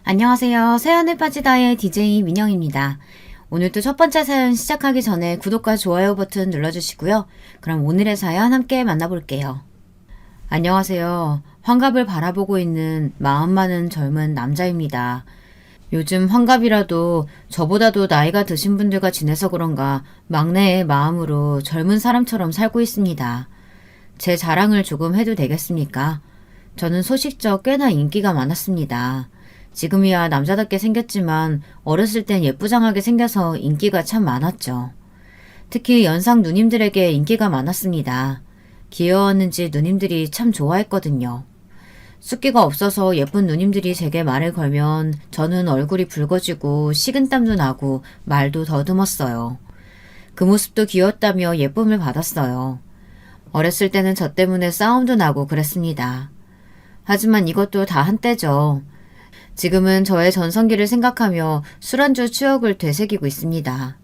안녕하세요. 새하늘 빠지다의 DJ 민영입니다. 오늘도 첫 번째 사연 시작하기 전에 구독과 좋아요 버튼 눌러주시고요. 그럼 오늘의 사연 함께 만나볼게요. 안녕하세요. 환갑을 바라보고 있는 마음 많은 젊은 남자입니다. 요즘 환갑이라도 저보다도 나이가 드신 분들과 지내서 그런가 막내의 마음으로 젊은 사람처럼 살고 있습니다. 제 자랑을 조금 해도 되겠습니까? 저는 소식적 꽤나 인기가 많았습니다. 지금이야 남자답게 생겼지만 어렸을 땐 예쁘장하게 생겨서 인기가 참 많았죠. 특히 연상 누님들에게 인기가 많았습니다. 귀여웠는지 누님들이 참 좋아했거든요. 숫기가 없어서 예쁜 누님들이 제게 말을 걸면 저는 얼굴이 붉어지고 식은땀도 나고 말도 더듬었어요. 그 모습도 귀엽다며 예쁨을 받았어요. 어렸을 때는 저 때문에 싸움도 나고 그랬습니다. 하지만 이것도 다 한때죠. 지금은 저의 전성기를 생각하며 술안주 추억을 되새기고 있습니다.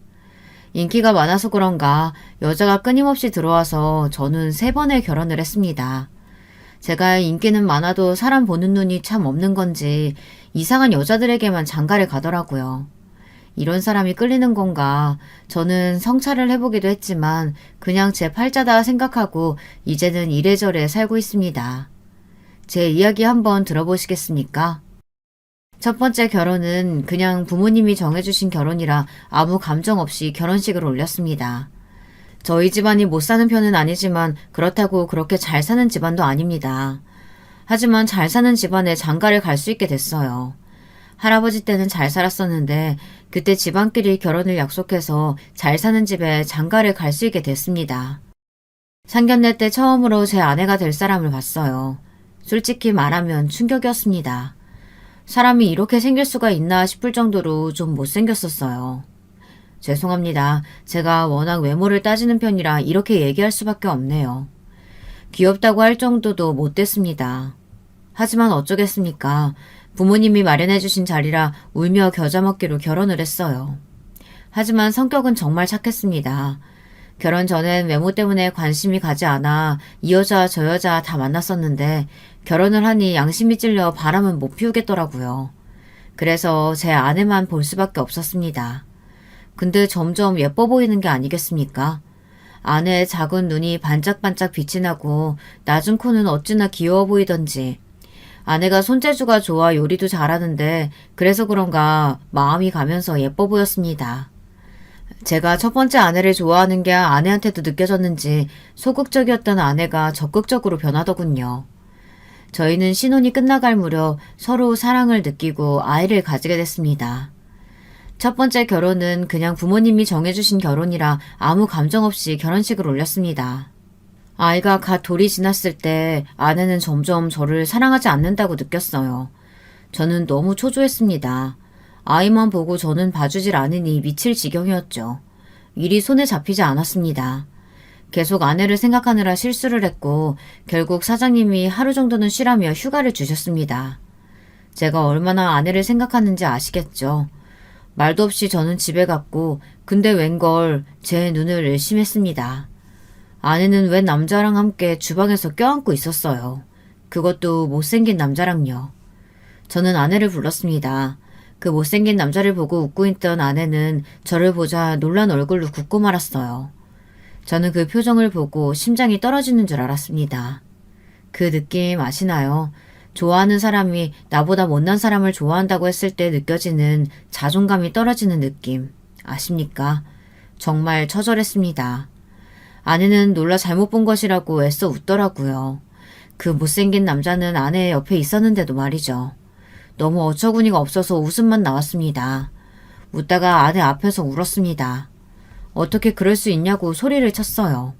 인기가 많아서 그런가 여자가 끊임없이 들어와서 저는 3번의 결혼을 했습니다. 제가 인기는 많아도 사람 보는 눈이 참 없는 건지 이상한 여자들에게만 장가를 가더라고요. 이런 사람이 끌리는 건가. 저는 성찰을 해보기도 했지만 그냥 제 팔자다 생각하고 이제는 이래저래 살고 있습니다. 제 이야기 한번 들어보시겠습니까? 첫 번째 결혼은 그냥 부모님이 정해주신 결혼이라 아무 감정 없이 결혼식을 올렸습니다. 저희 집안이 못 사는 편은 아니지만 그렇다고 그렇게 잘 사는 집안도 아닙니다. 하지만 잘 사는 집안에 장가를 갈 수 있게 됐어요. 할아버지 때는 잘 살았었는데 그때 집안끼리 결혼을 약속해서 잘 사는 집에 장가를 갈 수 있게 됐습니다. 상견례 때 처음으로 제 아내가 될 사람을 봤어요. 솔직히 말하면 충격이었습니다. 사람이 이렇게 생길 수가 있나 싶을 정도로 좀 못생겼었어요. 죄송합니다. 제가 워낙 외모를 따지는 편이라 이렇게 얘기할 수밖에 없네요. 귀엽다고 할 정도도 못됐습니다. 하지만 어쩌겠습니까? 부모님이 마련해주신 자리라 울며 겨자 먹기로 결혼을 했어요. 하지만 성격은 정말 착했습니다. 결혼 전엔 외모 때문에 관심이 가지 않아 이 여자 저 여자 다 만났었는데 결혼을 하니 양심이 찔려 바람은 못 피우겠더라고요. 그래서 제 아내만 볼 수밖에 없었습니다. 근데 점점 예뻐 보이는 게 아니겠습니까? 아내의 작은 눈이 반짝반짝 빛이 나고 낮은 코는 어찌나 귀여워 보이던지. 아내가 손재주가 좋아 요리도 잘하는데 그래서 그런가 마음이 가면서 예뻐 보였습니다. 제가 첫 번째 아내를 좋아하는 게 아내한테도 느껴졌는지 소극적이었던 아내가 적극적으로 변하더군요. 저희는 신혼이 끝나갈 무렵 서로 사랑을 느끼고 아이를 가지게 됐습니다. 첫 번째 결혼은 그냥 부모님이 정해주신 결혼이라 아무 감정 없이 결혼식을 올렸습니다. 아이가 갓 돌이 지났을 때 아내는 점점 저를 사랑하지 않는다고 느꼈어요. 저는 너무 초조했습니다. 아이만 보고 저는 봐주질 않으니 미칠 지경이었죠. 일이 손에 잡히지 않았습니다. 계속 아내를 생각하느라 실수를 했고 결국 사장님이 하루 정도는 쉬라며 휴가를 주셨습니다. 제가 얼마나 아내를 생각하는지 아시겠죠. 말도 없이 저는 집에 갔고 근데 웬걸 제 눈을 의심했습니다. 아내는 웬 남자랑 함께 주방에서 껴안고 있었어요. 그것도 못생긴 남자랑요. 저는 아내를 불렀습니다. 그 못생긴 남자를 보고 웃고 있던 아내는 저를 보자 놀란 얼굴로 굳고 말았어요. 저는 그 표정을 보고 심장이 떨어지는 줄 알았습니다. 그 느낌 아시나요? 좋아하는 사람이 나보다 못난 사람을 좋아한다고 했을 때 느껴지는 자존감이 떨어지는 느낌 아십니까? 정말 처절했습니다. 아내는 놀라 잘못 본 것이라고 애써 웃더라고요. 그 못생긴 남자는 아내 옆에 있었는데도 말이죠. 너무 어처구니가 없어서 웃음만 나왔습니다. 웃다가 아내 앞에서 울었습니다. 어떻게 그럴 수 있냐고 소리를 쳤어요.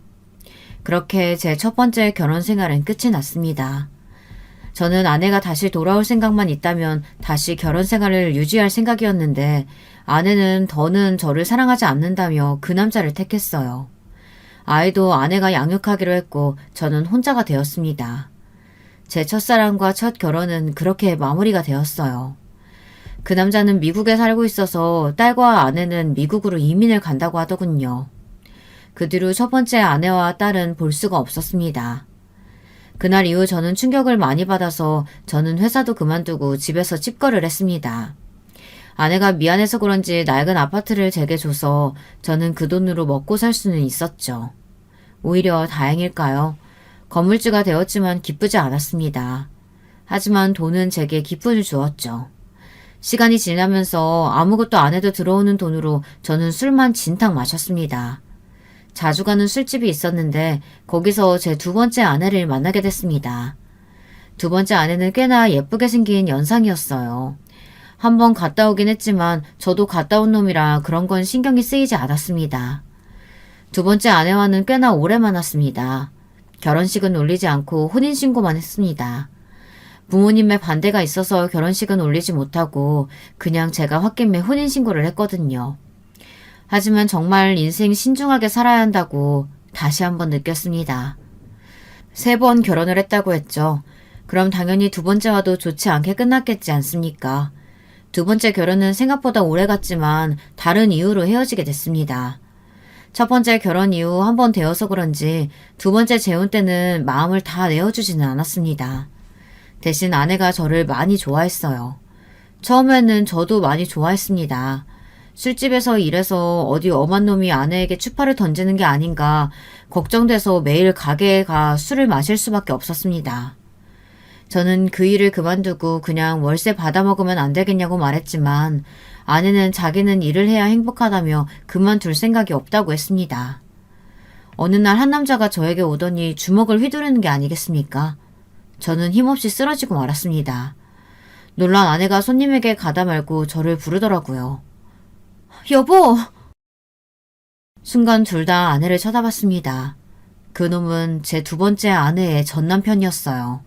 그렇게 제 첫 번째 결혼 생활은 끝이 났습니다. 저는 아내가 다시 돌아올 생각만 있다면 다시 결혼 생활을 유지할 생각이었는데 아내는 더는 저를 사랑하지 않는다며 그 남자를 택했어요. 아이도 아내가 양육하기로 했고 저는 혼자가 되었습니다. 제 첫사랑과 첫 결혼은 그렇게 마무리가 되었어요. 그 남자는 미국에 살고 있어서 딸과 아내는 미국으로 이민을 간다고 하더군요. 그 뒤로 첫 번째 아내와 딸은 볼 수가 없었습니다. 그날 이후 저는 충격을 많이 받아서 저는 회사도 그만두고 집에서 찝거를 했습니다. 아내가 미안해서 그런지 낡은 아파트를 제게 줘서 저는 그 돈으로 먹고 살 수는 있었죠. 오히려 다행일까요? 건물주가 되었지만 기쁘지 않았습니다. 하지만 돈은 제게 기쁨을 주었죠. 시간이 지나면서 아무것도 안 해도 들어오는 돈으로 저는 술만 진탕 마셨습니다. 자주 가는 술집이 있었는데 거기서 제 두 번째 아내를 만나게 됐습니다. 두 번째 아내는 꽤나 예쁘게 생긴 연상이었어요. 한번 갔다 오긴 했지만 저도 갔다 온 놈이라 그런 건 신경이 쓰이지 않았습니다. 두 번째 아내와는 꽤나 오래 만났습니다. 결혼식은 올리지 않고 혼인신고만 했습니다. 부모님의 반대가 있어서 결혼식은 올리지 못하고 그냥 제가 홧김에 혼인신고를 했거든요. 하지만 정말 인생 신중하게 살아야 한다고 다시 한번 느꼈습니다. 3번 결혼을 했다고 했죠. 그럼 당연히 두 번째와도 좋지 않게 끝났겠지 않습니까? 두 번째 결혼은 생각보다 오래 갔지만 다른 이유로 헤어지게 됐습니다. 첫 번째 결혼 이후 한 번 되어서 그런지 두 번째 재혼 때는 마음을 다 내어주지는 않았습니다. 대신 아내가 저를 많이 좋아했어요. 처음에는 저도 많이 좋아했습니다. 술집에서 일해서 어디 엄한 놈이 아내에게 추파를 던지는 게 아닌가 걱정돼서 매일 가게에 가 술을 마실 수밖에 없었습니다. 저는 그 일을 그만두고 그냥 월세 받아먹으면 안 되겠냐고 말했지만 아내는 자기는 일을 해야 행복하다며 그만둘 생각이 없다고 했습니다. 어느 날 한 남자가 저에게 오더니 주먹을 휘두르는 게 아니겠습니까? 저는 힘없이 쓰러지고 말았습니다. 놀란 아내가 손님에게 가다 말고 저를 부르더라고요. 여보! 순간 둘 다 아내를 쳐다봤습니다. 그놈은 제 두 번째 아내의 전남편이었어요.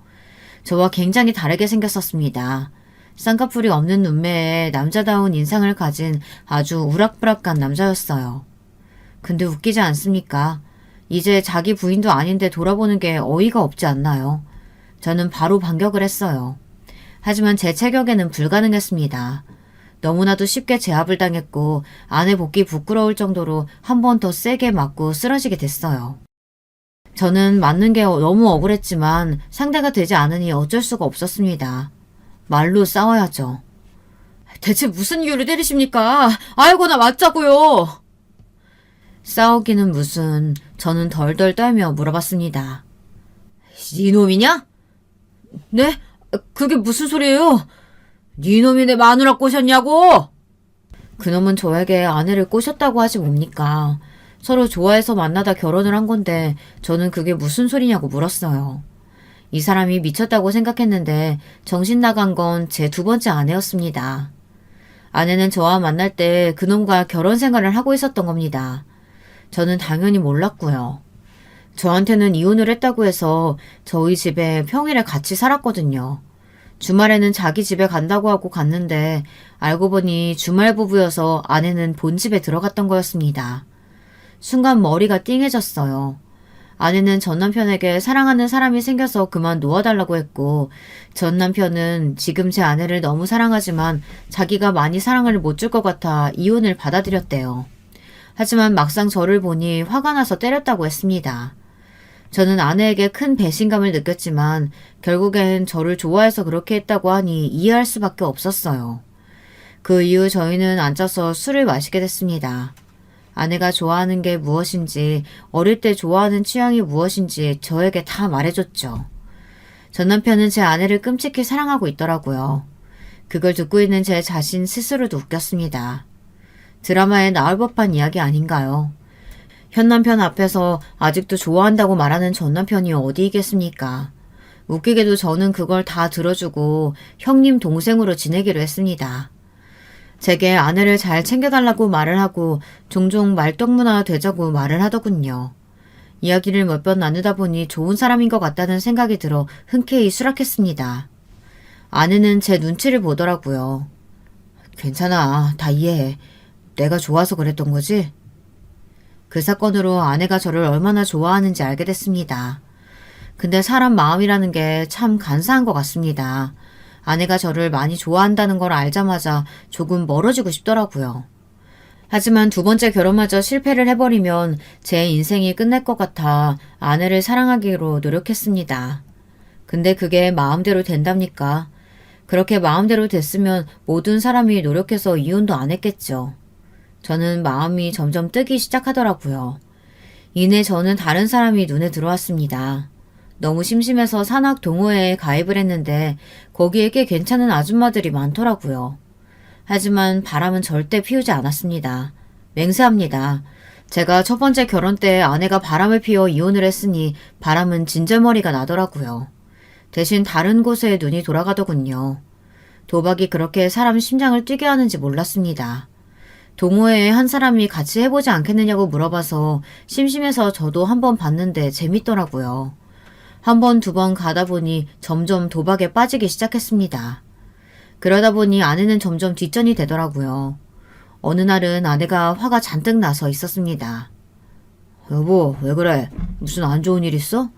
저와 굉장히 다르게 생겼었습니다. 쌍꺼풀이 없는 눈매에 남자다운 인상을 가진 아주 우락부락한 남자였어요. 근데 웃기지 않습니까? 이제 자기 부인도 아닌데 돌아보는 게 어이가 없지 않나요? 저는 바로 반격을 했어요. 하지만 제 체격에는 불가능했습니다. 너무나도 쉽게 제압을 당했고 아내 복귀 부끄러울 정도로 한 번 더 세게 맞고 쓰러지게 됐어요. 저는 맞는 게 너무 억울했지만 상대가 되지 않으니 어쩔 수가 없었습니다. 말로 싸워야죠. 대체 무슨 이유로 때리십니까? 아이고 나 맞자고요. 싸우기는 무슨 저는 덜덜 떨며 물어봤습니다. 이놈이냐? 네? 그게 무슨 소리예요? 니놈이 내 마누라 꼬셨냐고? 그놈은 저에게 아내를 꼬셨다고 하지 뭡니까? 서로 좋아해서 만나다 결혼을 한 건데 저는 그게 무슨 소리냐고 물었어요. 이 사람이 미쳤다고 생각했는데 정신 나간 건 제 두 번째 아내였습니다. 아내는 저와 만날 때 그놈과 결혼 생활을 하고 있었던 겁니다. 저는 당연히 몰랐고요. 저한테는 이혼을 했다고 해서 저희 집에 평일에 같이 살았거든요. 주말에는 자기 집에 간다고 하고 갔는데 알고 보니 주말 부부여서 아내는 본집에 들어갔던 거였습니다. 순간 머리가 띵해졌어요. 아내는 전 남편에게 사랑하는 사람이 생겨서 그만 놓아달라고 했고 전 남편은 지금 제 아내를 너무 사랑하지만 자기가 많이 사랑을 못 줄 것 같아 이혼을 받아들였대요. 하지만 막상 저를 보니 화가 나서 때렸다고 했습니다. 저는 아내에게 큰 배신감을 느꼈지만 결국엔 저를 좋아해서 그렇게 했다고 하니 이해할 수밖에 없었어요. 그 이후 저희는 앉아서 술을 마시게 됐습니다. 아내가 좋아하는 게 무엇인지 어릴 때 좋아하는 취향이 무엇인지 저에게 다 말해줬죠. 전 남편은 제 아내를 끔찍히 사랑하고 있더라고요. 그걸 듣고 있는 제 자신 스스로도 웃겼습니다. 드라마에 나올 법한 이야기 아닌가요? 현 남편 앞에서 아직도 좋아한다고 말하는 전 남편이 어디 있겠습니까? 웃기게도 저는 그걸 다 들어주고 형님 동생으로 지내기로 했습니다. 제게 아내를 잘 챙겨달라고 말을 하고 종종 말동무나 되자고 말을 하더군요. 이야기를 몇 번 나누다 보니 좋은 사람인 것 같다는 생각이 들어 흔쾌히 수락했습니다. 아내는 제 눈치를 보더라고요. 괜찮아, 다 이해해. 내가 좋아서 그랬던 거지? 그 사건으로 아내가 저를 얼마나 좋아하는지 알게 됐습니다. 근데 사람 마음이라는 게 참 간사한 것 같습니다. 아내가 저를 많이 좋아한다는 걸 알자마자 조금 멀어지고 싶더라고요. 하지만 두 번째 결혼마저 실패를 해버리면 제 인생이 끝날 것 같아 아내를 사랑하기로 노력했습니다. 근데 그게 마음대로 된답니까? 그렇게 마음대로 됐으면 모든 사람이 노력해서 이혼도 안 했겠죠. 저는 마음이 점점 뜨기 시작하더라고요. 이내 저는 다른 사람이 눈에 들어왔습니다. 너무 심심해서 산악 동호회에 가입을 했는데 거기에 꽤 괜찮은 아줌마들이 많더라고요. 하지만 바람은 절대 피우지 않았습니다. 맹세합니다. 제가 첫 번째 결혼 때 아내가 바람을 피워 이혼을 했으니 바람은 진절머리가 나더라고요. 대신 다른 곳에 눈이 돌아가더군요. 도박이 그렇게 사람 심장을 뛰게 하는지 몰랐습니다. 동호회에 한 사람이 같이 해보지 않겠느냐고 물어봐서 심심해서 저도 한번 봤는데 재밌더라고요. 한 번, 두 번 가다 보니 점점 도박에 빠지기 시작했습니다. 그러다 보니 아내는 점점 뒷전이 되더라고요. 어느 날은 아내가 화가 잔뜩 나서 있었습니다. 여보, 왜 그래? 무슨 안 좋은 일 있어?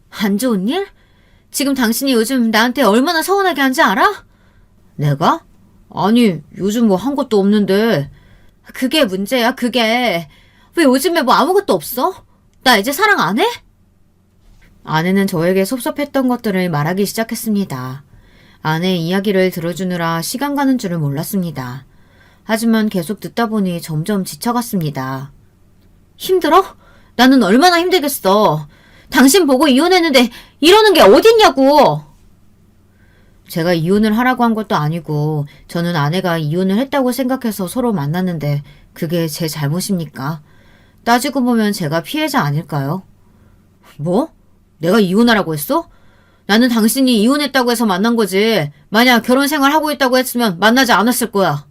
안 좋은 일? 지금 당신이 요즘 나한테 얼마나 서운하게 한지 알아? 내가? 아니, 요즘 뭐 한 것도 없는데. 그게 문제야, 그게. 왜 요즘에 뭐 아무것도 없어? 나 이제 사랑 안 해? 아내는 저에게 섭섭했던 것들을 말하기 시작했습니다. 아내의 이야기를 들어주느라 시간 가는 줄을 몰랐습니다. 하지만 계속 듣다 보니 점점 지쳐갔습니다. 힘들어? 나는 얼마나 힘들겠어. 당신 보고 이혼했는데 이러는 게 어딨냐고. 제가 이혼을 하라고 한 것도 아니고 저는 아내가 이혼을 했다고 생각해서 서로 만났는데 그게 제 잘못입니까? 따지고 보면 제가 피해자 아닐까요? 뭐? 내가 이혼하라고 했어? 나는 당신이 이혼했다고 해서 만난 거지. 만약 결혼 생활하고 있다고 했으면 만나지 않았을 거야.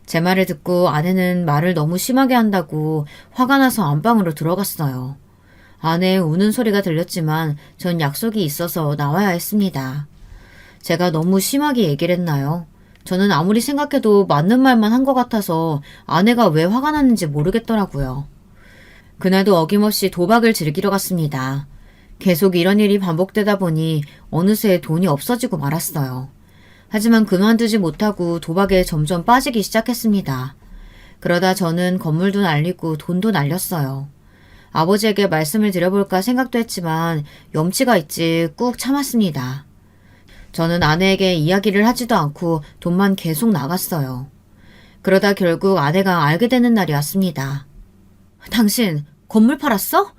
제 말을 듣고 아내는 말을 너무 심하게 한다고 화가 나서 안방으로 들어갔어요. 아내의 우는 소리가 들렸지만 전 약속이 있어서 나와야 했습니다. 제가 너무 심하게 얘기를 했나요? 저는 아무리 생각해도 맞는 말만 한 것 같아서 아내가 왜 화가 났는지 모르겠더라고요. 그날도 어김없이 도박을 즐기러 갔습니다. 계속 이런 일이 반복되다 보니 어느새 돈이 없어지고 말았어요. 하지만 그만두지 못하고 도박에 점점 빠지기 시작했습니다. 그러다 저는 건물도 날리고 돈도 날렸어요. 아버지에게 말씀을 드려볼까 생각도 했지만 염치가 있지 꾹 참았습니다. 저는 아내에게 이야기를 하지도 않고 돈만 계속 나갔어요. 그러다 결국 아내가 알게 되는 날이 왔습니다. 당신 건물 팔았어?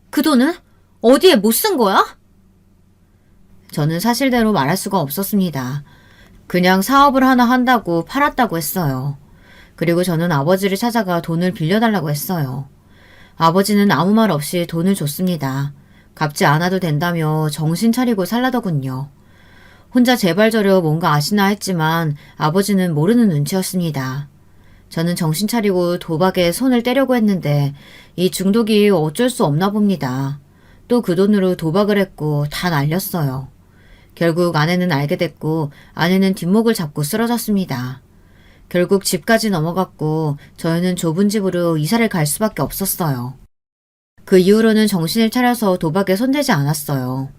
그 돈은? 어디에 못 쓴 거야? 저는 사실대로 말할 수가 없었습니다. 그냥 사업을 하나 한다고 팔았다고 했어요. 그리고 저는 아버지를 찾아가 돈을 빌려달라고 했어요. 아버지는 아무 말 없이 돈을 줬습니다. 갚지 않아도 된다며 정신 차리고 살라더군요. 혼자 제발저려 뭔가 아시나 했지만 아버지는 모르는 눈치였습니다. 저는 정신 차리고 도박에 손을 떼려고 했는데 이 중독이 어쩔 수 없나 봅니다. 또 그 돈으로 도박을 했고 다 날렸어요. 결국 아내는 알게 됐고 아내는 뒷목을 잡고 쓰러졌습니다. 결국 집까지 넘어갔고 저희는 좁은 집으로 이사를 갈 수밖에 없었어요. 그 이후로는 정신을 차려서 도박에 손대지 않았어요.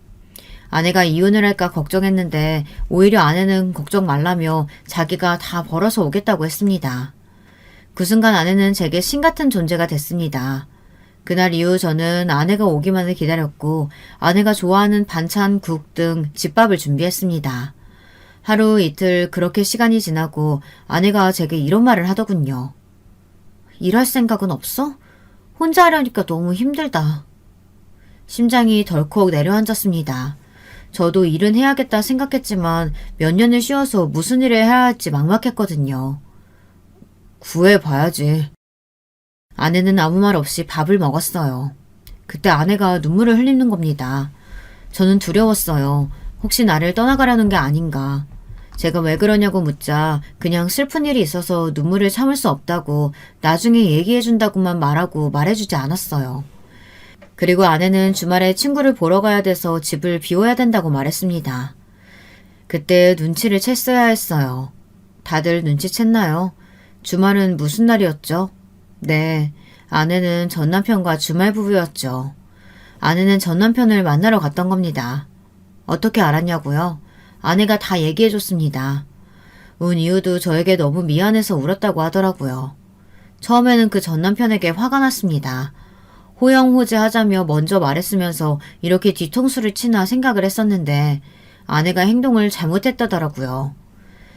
아내가 이혼을 할까 걱정했는데 오히려 아내는 걱정 말라며 자기가 다 벌어서 오겠다고 했습니다. 그 순간 아내는 제게 신 같은 존재가 됐습니다. 그날 이후 저는 아내가 오기만을 기다렸고 아내가 좋아하는 반찬, 국 등 집밥을 준비했습니다. 하루 이틀 그렇게 시간이 지나고 아내가 제게 이런 말을 하더군요. 일할 생각은 없어? 혼자 하려니까 너무 힘들다. 심장이 덜컥 내려앉았습니다. 저도 일은 해야겠다 생각했지만 몇 년을 쉬어서 무슨 일을 해야 할지 막막했거든요. 구해봐야지. 아내는 아무 말 없이 밥을 먹었어요. 그때 아내가 눈물을 흘리는 겁니다. 저는 두려웠어요. 혹시 나를 떠나가려는 게 아닌가. 제가 왜 그러냐고 묻자 그냥 슬픈 일이 있어서 눈물을 참을 수 없다고 나중에 얘기해준다고만 말하고 말해주지 않았어요. 그리고 아내는 주말에 친구를 보러 가야 돼서 집을 비워야 된다고 말했습니다. 그때 눈치를 챘어야 했어요. 다들 눈치챘나요? 주말은 무슨 날이었죠? 네, 아내는 전남편과 주말 부부였죠. 아내는 전남편을 만나러 갔던 겁니다. 어떻게 알았냐고요? 아내가 다 얘기해줬습니다. 운 이유도 저에게 너무 미안해서 울었다고 하더라고요. 처음에는 그 전남편에게 화가 났습니다. 호영호재하자며 먼저 말했으면서 이렇게 뒤통수를 치나 생각을 했었는데 아내가 행동을 잘못했다더라고요.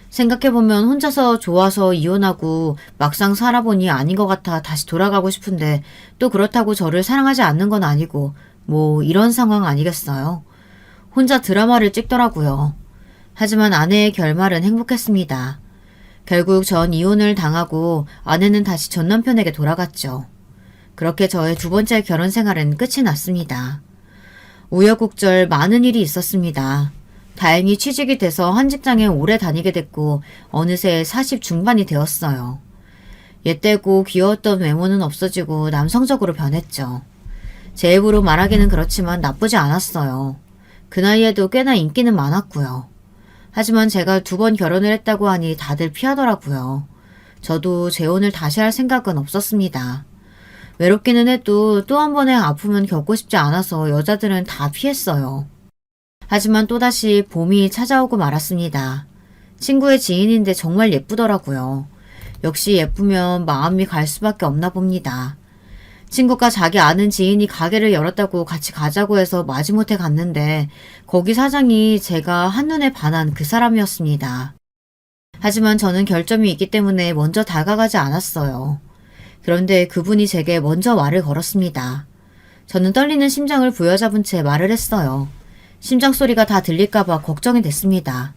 생각해보면 혼자서 좋아서 이혼하고 막상 살아보니 아닌 것 같아 다시 돌아가고 싶은데 또 그렇다고 저를 사랑하지 않는 건 아니고 뭐 이런 상황 아니겠어요. 혼자 드라마를 찍더라고요. 하지만 아내의 결말은 행복했습니다. 결국 전 이혼을 당하고 아내는 다시 전 남편에게 돌아갔죠. 그렇게 저의 두 번째 결혼 생활은 끝이 났습니다. 우여곡절 많은 일이 있었습니다. 다행히 취직이 돼서 한 직장에 오래 다니게 됐고 어느새 40 중반이 되었어요. 옛되고 귀여웠던 외모는 없어지고 남성적으로 변했죠. 제 입으로 말하기는 그렇지만 나쁘지 않았어요. 그 나이에도 꽤나 인기는 많았고요. 하지만 제가 2번 결혼을 했다고 하니 다들 피하더라고요. 저도 재혼을 다시 할 생각은 없었습니다. 외롭기는 해도 또 한 번의 아픔은 겪고 싶지 않아서 여자들은 다 피했어요. 하지만 또다시 봄이 찾아오고 말았습니다. 친구의 지인인데 정말 예쁘더라고요. 역시 예쁘면 마음이 갈 수밖에 없나 봅니다. 친구가 자기 아는 지인이 가게를 열었다고 같이 가자고 해서 마지못해 갔는데 거기 사장이 제가 한눈에 반한 그 사람이었습니다. 하지만 저는 결점이 있기 때문에 먼저 다가가지 않았어요. 그런데 그분이 제게 먼저 말을 걸었습니다. 저는 떨리는 심장을 부여잡은 채 말을 했어요. 심장 소리가 다 들릴까봐 걱정이 됐습니다.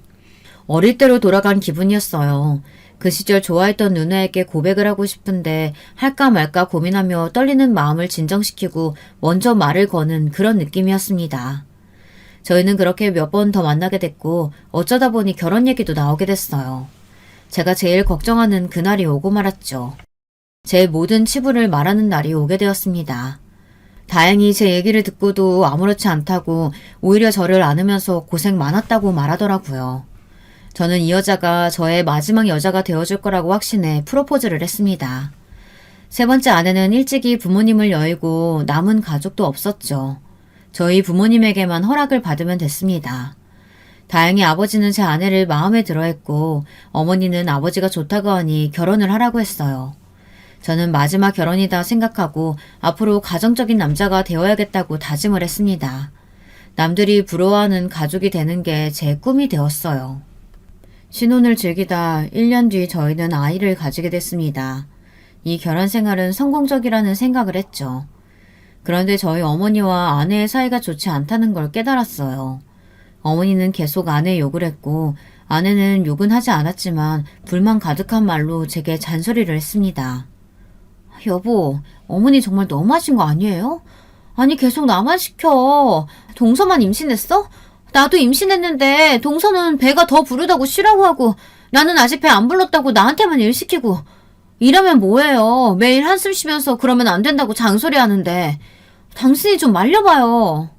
어릴 때로 돌아간 기분이었어요. 그 시절 좋아했던 누나에게 고백을 하고 싶은데 할까 말까 고민하며 떨리는 마음을 진정시키고 먼저 말을 거는 그런 느낌이었습니다. 저희는 그렇게 몇 번 더 만나게 됐고 어쩌다 보니 결혼 얘기도 나오게 됐어요. 제가 제일 걱정하는 그날이 오고 말았죠. 제 모든 치부를 말하는 날이 오게 되었습니다. 다행히 제 얘기를 듣고도 아무렇지 않다고 오히려 저를 안으면서 고생 많았다고 말하더라고요. 저는 이 여자가 저의 마지막 여자가 되어줄 거라고 확신해 프로포즈를 했습니다. 세 번째 아내는 일찍이 부모님을 여의고 남은 가족도 없었죠. 저희 부모님에게만 허락을 받으면 됐습니다. 다행히 아버지는 제 아내를 마음에 들어 했고 어머니는 아버지가 좋다고 하니 결혼을 하라고 했어요. 저는 마지막 결혼이다 생각하고 앞으로 가정적인 남자가 되어야겠다고 다짐을 했습니다. 남들이 부러워하는 가족이 되는 게 제 꿈이 되었어요. 신혼을 즐기다 1년 뒤 저희는 아이를 가지게 됐습니다. 이 결혼 생활은 성공적이라는 생각을 했죠. 그런데 저희 어머니와 아내의 사이가 좋지 않다는 걸 깨달았어요. 어머니는 계속 아내의 욕을 했고 아내는 욕은 하지 않았지만 불만 가득한 말로 제게 잔소리를 했습니다. 여보, 어머니 정말 너무하신 거 아니에요? 아니 계속 나만 시켜. 동서만 임신했어? 나도 임신했는데 동서는 배가 더 부르다고 쉬라고 하고 나는 아직 배 안 불렀다고 나한테만 일 시키고 이러면 뭐해요. 매일 한숨 쉬면서 그러면 안 된다고 장소리 하는데 당신이 좀 말려봐요.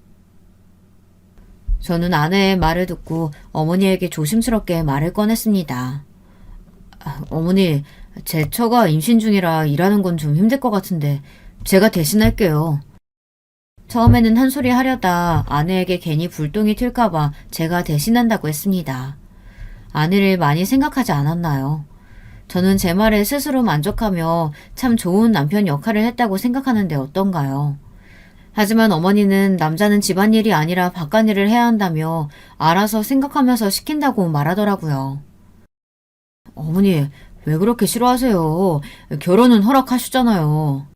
저는 아내의 말을 듣고 어머니에게 조심스럽게 말을 꺼냈습니다. 어머니, 제 처가 임신 중이라 일하는 건 좀 힘들 것 같은데 제가 대신할게요. 처음에는 한 소리 하려다 아내에게 괜히 불똥이 튈까봐 제가 대신한다고 했습니다. 아내를 많이 생각하지 않았나요? 저는 제 말에 스스로 만족하며 참 좋은 남편 역할을 했다고 생각하는데 어떤가요? 하지만 어머니는 남자는 집안일이 아니라 바깥일을 해야 한다며 알아서 생각하면서 시킨다고 말하더라고요. 어머니, 왜 그렇게 싫어하세요? 결혼은 허락하셨잖아요.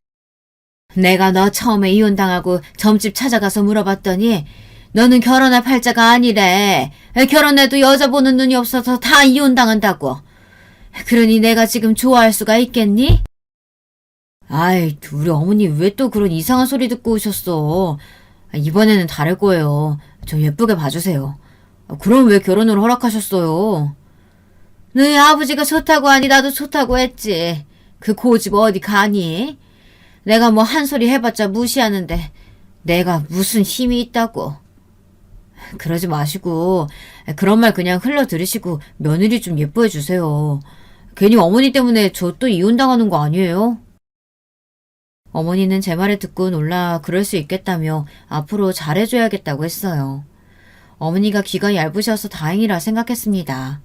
내가 너 처음에 이혼당하고 점집 찾아가서 물어봤더니 너는 결혼할 팔자가 아니래. 결혼해도 여자 보는 눈이 없어서 다 이혼당한다고. 그러니 내가 지금 좋아할 수가 있겠니? 아이, 우리 어머니 왜 또 그런 이상한 소리 듣고 오셨어. 이번에는 다를 거예요. 저 예쁘게 봐주세요. 그럼 왜 결혼을 허락하셨어요? 너희 아버지가 좋다고 하니 나도 좋다고 했지. 그 고집 어디 가니? 내가 뭐 한 소리 해봤자 무시하는데 내가 무슨 힘이 있다고. 그러지 마시고 그런 말 그냥 흘러들으시고 며느리 좀 예뻐해 주세요. 괜히 어머니 때문에 저 또 이혼당하는 거 아니에요? 어머니는 제 말을 듣고 놀라 그럴 수 있겠다며 앞으로 잘해줘야겠다고 했어요. 어머니가 귀가 얇으셔서 다행이라 생각했습니다.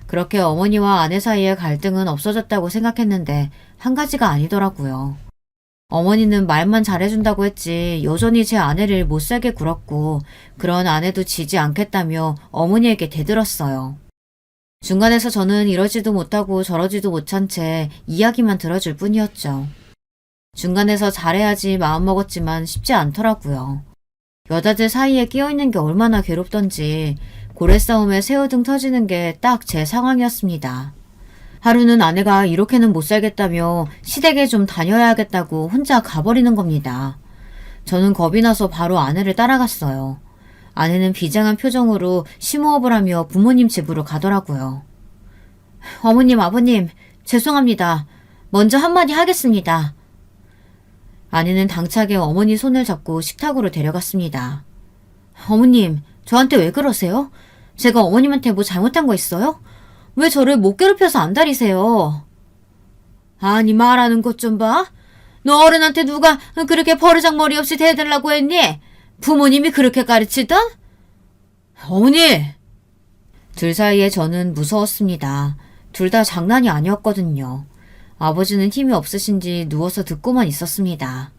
그렇게 어머니와 아내 사이의 갈등은 없어졌다고 생각했는데 한 가지가 아니더라고요. 어머니는 말만 잘해준다고 했지 여전히 제 아내를 못살게 굴었고 그런 아내도 지지 않겠다며 어머니에게 대들었어요. 중간에서 저는 이러지도 못하고 저러지도 못한 채 이야기만 들어줄 뿐이었죠. 중간에서 잘해야지 마음먹었지만 쉽지 않더라고요. 여자들 사이에 끼어있는 게 얼마나 괴롭던지 고래싸움에 새우등 터지는 게 딱 제 상황이었습니다. 하루는 아내가 이렇게는 못 살겠다며 시댁에 좀 다녀야겠다고 혼자 가버리는 겁니다. 저는 겁이 나서 바로 아내를 따라갔어요. 아내는 비장한 표정으로 심호흡을 하며 부모님 집으로 가더라고요. 어머님, 아버님, 죄송합니다. 먼저 한마디 하겠습니다. 아내는 당차게 어머니 손을 잡고 식탁으로 데려갔습니다. 어머님, 저한테 왜 그러세요? 제가 어머님한테 뭐 잘못한 거 있어요? 왜 저를 못 괴롭혀서 안달이세요? 아니, 말하는 것 좀 봐. 너 어른한테 누가 그렇게 버르장머리 없이 대해달라고 했니? 부모님이 그렇게 가르치던? 어머니! 둘 사이에 저는 무서웠습니다. 둘 다 장난이 아니었거든요. 아버지는 힘이 없으신지 누워서 듣고만 있었습니다.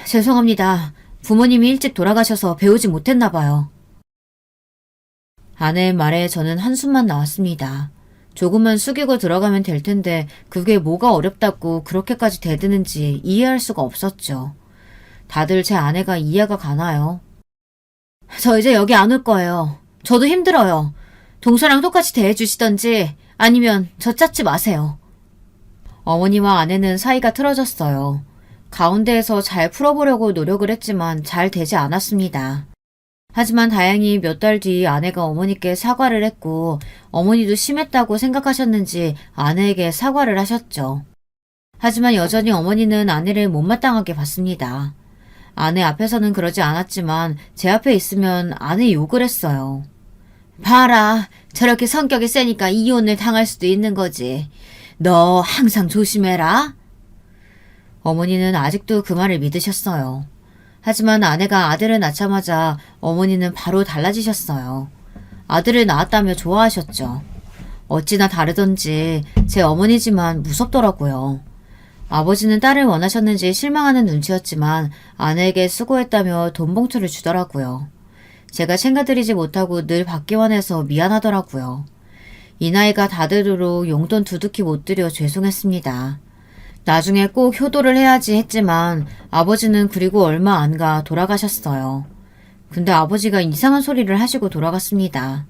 죄송합니다. 부모님이 일찍 돌아가셔서 배우지 못했나 봐요. 아내의 말에 저는 한숨만 나왔습니다. 조금만 숙이고 들어가면 될 텐데 그게 뭐가 어렵다고 그렇게까지 대드는지 이해할 수가 없었죠. 다들 제 아내가 이해가 가나요? 저 이제 여기 안 올 거예요. 저도 힘들어요. 동서랑 똑같이 대해주시던지 아니면 저 찾지 마세요. 어머니와 아내는 사이가 틀어졌어요. 가운데에서 잘 풀어보려고 노력을 했지만 잘 되지 않았습니다. 하지만 다행히 몇 달 뒤 아내가 어머니께 사과를 했고 어머니도 심했다고 생각하셨는지 아내에게 사과를 하셨죠. 하지만 여전히 어머니는 아내를 못마땅하게 봤습니다. 아내 앞에서는 그러지 않았지만 제 앞에 있으면 아내 욕을 했어요. 봐라, 저렇게 성격이 세니까 이혼을 당할 수도 있는 거지. 너 항상 조심해라. 어머니는 아직도 그 말을 믿으셨어요. 하지만 아내가 아들을 낳자마자 어머니는 바로 달라지셨어요. 아들을 낳았다며 좋아하셨죠. 어찌나 다르던지 제 어머니지만 무섭더라고요. 아버지는 딸을 원하셨는지 실망하는 눈치였지만 아내에게 수고했다며 돈 봉투를 주더라고요. 제가 챙겨드리지 못하고 늘 받기만 해서 미안하더라고요. 이 나이가 다 되도록 용돈 두둑히 못 드려 죄송했습니다. 나중에 꼭 효도를 해야지 했지만 아버지는 그리고 얼마 안 가 돌아가셨어요. 근데 아버지가 이상한 소리를 하시고 돌아갔습니다.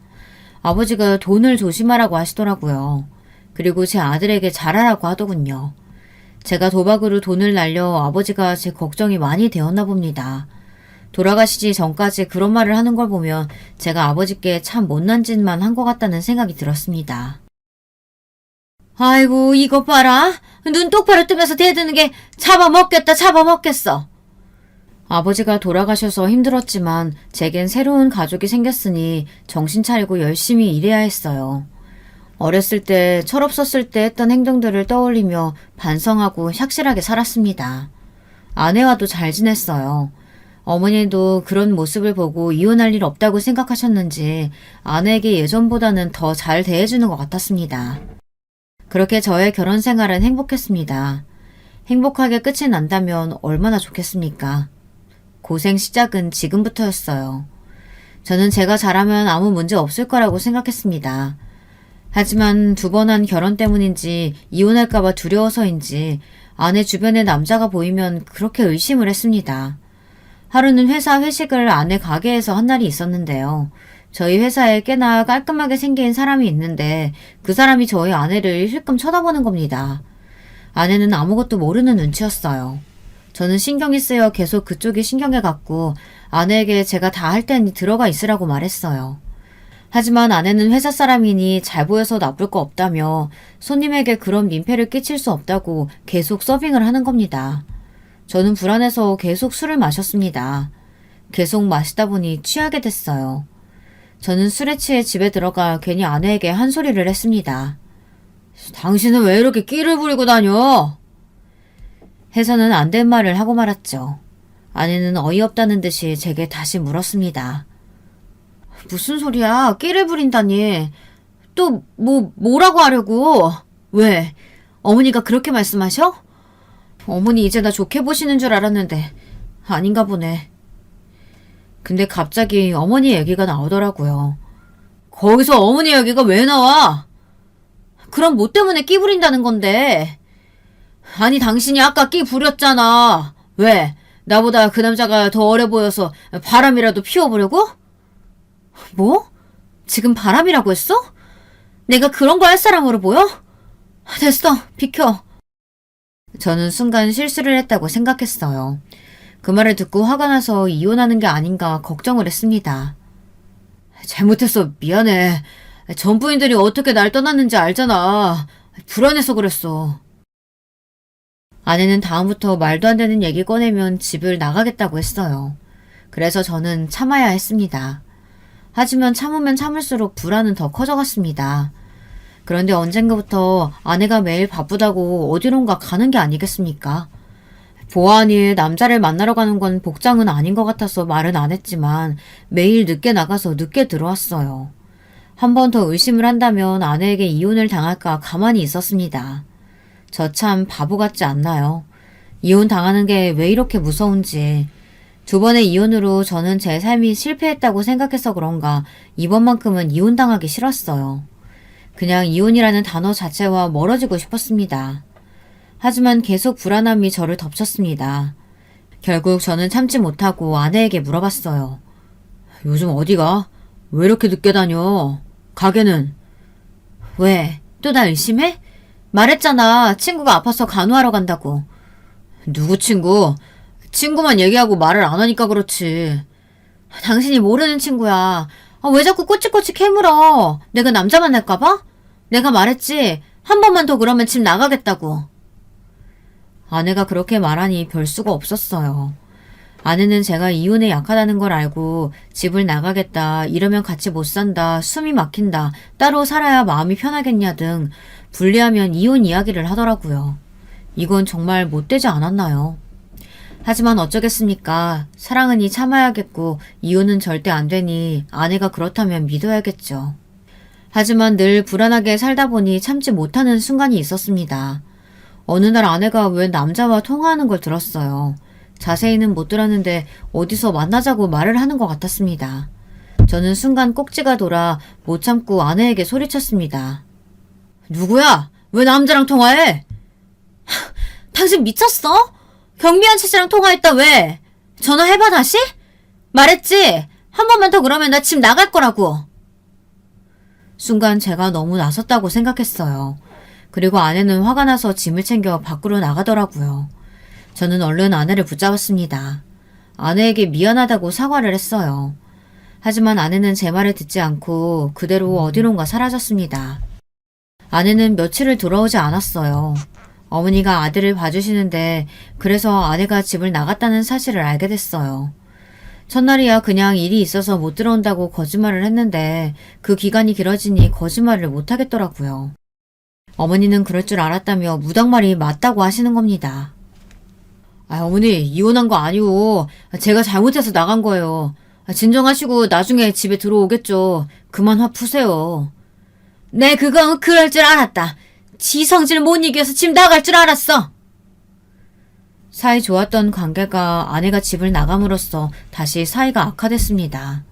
아버지가 돈을 조심하라고 하시더라고요. 그리고 제 아들에게 잘하라고 하더군요. 제가 도박으로 돈을 날려 아버지가 제 걱정이 많이 되었나 봅니다. 돌아가시기 전까지 그런 말을 하는 걸 보면 제가 아버지께 참 못난 짓만 한 것 같다는 생각이 들었습니다. 아이고, 이것 봐라. 눈 똑바로 뜨면서 대드는 게 잡아먹겠다, 잡아먹겠어. 아버지가 돌아가셔서 힘들었지만 제겐 새로운 가족이 생겼으니 정신 차리고 열심히 일해야 했어요. 어렸을 때 철없었을 때 했던 행동들을 떠올리며 반성하고 착실하게 살았습니다. 아내와도 잘 지냈어요. 어머니도 그런 모습을 보고 이혼할 일 없다고 생각하셨는지 아내에게 예전보다는 더 잘 대해주는 것 같았습니다. 그렇게 저의 결혼 생활은 행복했습니다. 행복하게 끝이 난다면 얼마나 좋겠습니까? 고생 시작은 지금부터였어요. 저는 제가 잘하면 아무 문제 없을 거라고 생각했습니다. 하지만 2번 한 결혼 때문인지 이혼할까봐 두려워서인지 아내 주변에 남자가 보이면 그렇게 의심을 했습니다. 하루는 회사 회식을 아내 가게에서 한 날이 있었는데요. 저희 회사에 꽤나 깔끔하게 생긴 사람이 있는데 그 사람이 저희 아내를 힐끔 쳐다보는 겁니다. 아내는 아무것도 모르는 눈치였어요. 저는 신경이 쓰여 계속 그쪽이 신경에 갔고 아내에게 제가 다 할 테니 들어가 있으라고 말했어요. 하지만 아내는 회사 사람이니 잘 보여서 나쁠 거 없다며 손님에게 그런 민폐를 끼칠 수 없다고 계속 서빙을 하는 겁니다. 저는 불안해서 계속 술을 마셨습니다. 계속 마시다 보니 취하게 됐어요. 저는 술에 취해 집에 들어가 괜히 아내에게 한 소리를 했습니다. 당신은 왜 이렇게 끼를 부리고 다녀? 해서는 안 된 말을 하고 말았죠. 아내는 어이없다는 듯이 제게 다시 물었습니다. 무슨 소리야? 끼를 부린다니. 또 뭐라고 하려고? 왜? 어머니가 그렇게 말씀하셔? 어머니 이제 나 좋게 보시는 줄 알았는데 아닌가 보네. 근데 갑자기 어머니 얘기가 나오더라고요. 거기서 어머니 얘기가 왜 나와? 그럼 뭐 때문에 끼 부린다는 건데? 아니 당신이 아까 끼 부렸잖아. 왜? 나보다 그 남자가 더 어려 보여서 바람이라도 피워보려고? 뭐? 지금 바람이라고 했어? 내가 그런 거 할 사람으로 보여? 됐어, 비켜. 저는 순간 실수를 했다고 생각했어요. 그 말을 듣고 화가 나서 이혼하는 게 아닌가 걱정을 했습니다. 잘못했어, 미안해. 전 부인들이 어떻게 날 떠났는지 알잖아. 불안해서 그랬어. 아내는 다음부터 말도 안 되는 얘기 꺼내면 집을 나가겠다고 했어요. 그래서 저는 참아야 했습니다. 하지만 참으면 참을수록 불안은 더 커져갔습니다. 그런데 언젠가부터 아내가 매일 바쁘다고 어디론가 가는 게 아니겠습니까? 보아하니 남자를 만나러 가는 건 복장은 아닌 것 같아서 말은 안 했지만 매일 늦게 나가서 늦게 들어왔어요. 한 번 더 의심을 한다면 아내에게 이혼을 당할까 가만히 있었습니다. 저 참 바보 같지 않나요? 이혼 당하는 게 왜 이렇게 무서운지. 두 번의 이혼으로 저는 제 삶이 실패했다고 생각해서 그런가 이번만큼은 이혼당하기 싫었어요. 그냥 이혼이라는 단어 자체와 멀어지고 싶었습니다. 하지만 계속 불안함이 저를 덮쳤습니다. 결국 저는 참지 못하고 아내에게 물어봤어요. 요즘 어디가? 왜 이렇게 늦게 다녀? 가게는? 왜? 또 나 의심해? 말했잖아. 친구가 아파서 간호하러 간다고. 누구 친구? 친구만 얘기하고 말을 안 하니까 그렇지. 당신이 모르는 친구야. 왜 자꾸 꼬치꼬치 캐물어? 내가 남자 만날까봐? 내가 말했지. 한 번만 더 그러면 집 나가겠다고. 아내가 그렇게 말하니 별 수가 없었어요. 아내는 제가 이혼에 약하다는 걸 알고 집을 나가겠다, 이러면 같이 못 산다, 숨이 막힌다, 따로 살아야 마음이 편하겠냐 등 불리하면 이혼 이야기를 하더라고요. 이건 정말 못되지 않았나요? 하지만 어쩌겠습니까? 사랑은이 참아야겠고 이혼은 절대 안 되니 아내가 그렇다면 믿어야겠죠. 하지만 늘 불안하게 살다 보니 참지 못하는 순간이 있었습니다. 어느 날 아내가 웬 남자와 통화하는 걸 들었어요. 자세히는 못 들었는데 어디서 만나자고 말을 하는 것 같았습니다. 저는 순간 꼭지가 돌아 못 참고 아내에게 소리쳤습니다. 누구야? 왜 남자랑 통화해? 당신 미쳤어? 경비원 씨랑 통화했다 왜? 전화해봐 다시? 말했지? 한 번만 더 그러면 나 집 나갈 거라고. 순간 제가 너무 나섰다고 생각했어요. 그리고 아내는 화가 나서 짐을 챙겨 밖으로 나가더라고요. 저는 얼른 아내를 붙잡았습니다. 아내에게 미안하다고 사과를 했어요. 하지만 아내는 제 말을 듣지 않고 그대로 어디론가 사라졌습니다. 아내는 며칠을 돌아오지 않았어요. 어머니가 아들을 봐주시는데 그래서 아내가 집을 나갔다는 사실을 알게 됐어요. 첫날이야 그냥 일이 있어서 못 들어온다고 거짓말을 했는데 그 기간이 길어지니 거짓말을 못하겠더라고요. 어머니는 그럴 줄 알았다며 무당말이 맞다고 하시는 겁니다. 어머니 이혼한 거 아니고 제가 잘못해서 나간 거예요. 진정하시고 나중에 집에 들어오겠죠. 그만 화 푸세요. 네 그건 그럴 줄 알았다. 지 성질 못 이겨서 집 나갈 줄 알았어. 사이 좋았던 관계가 아내가 집을 나감으로써 다시 사이가 악화됐습니다.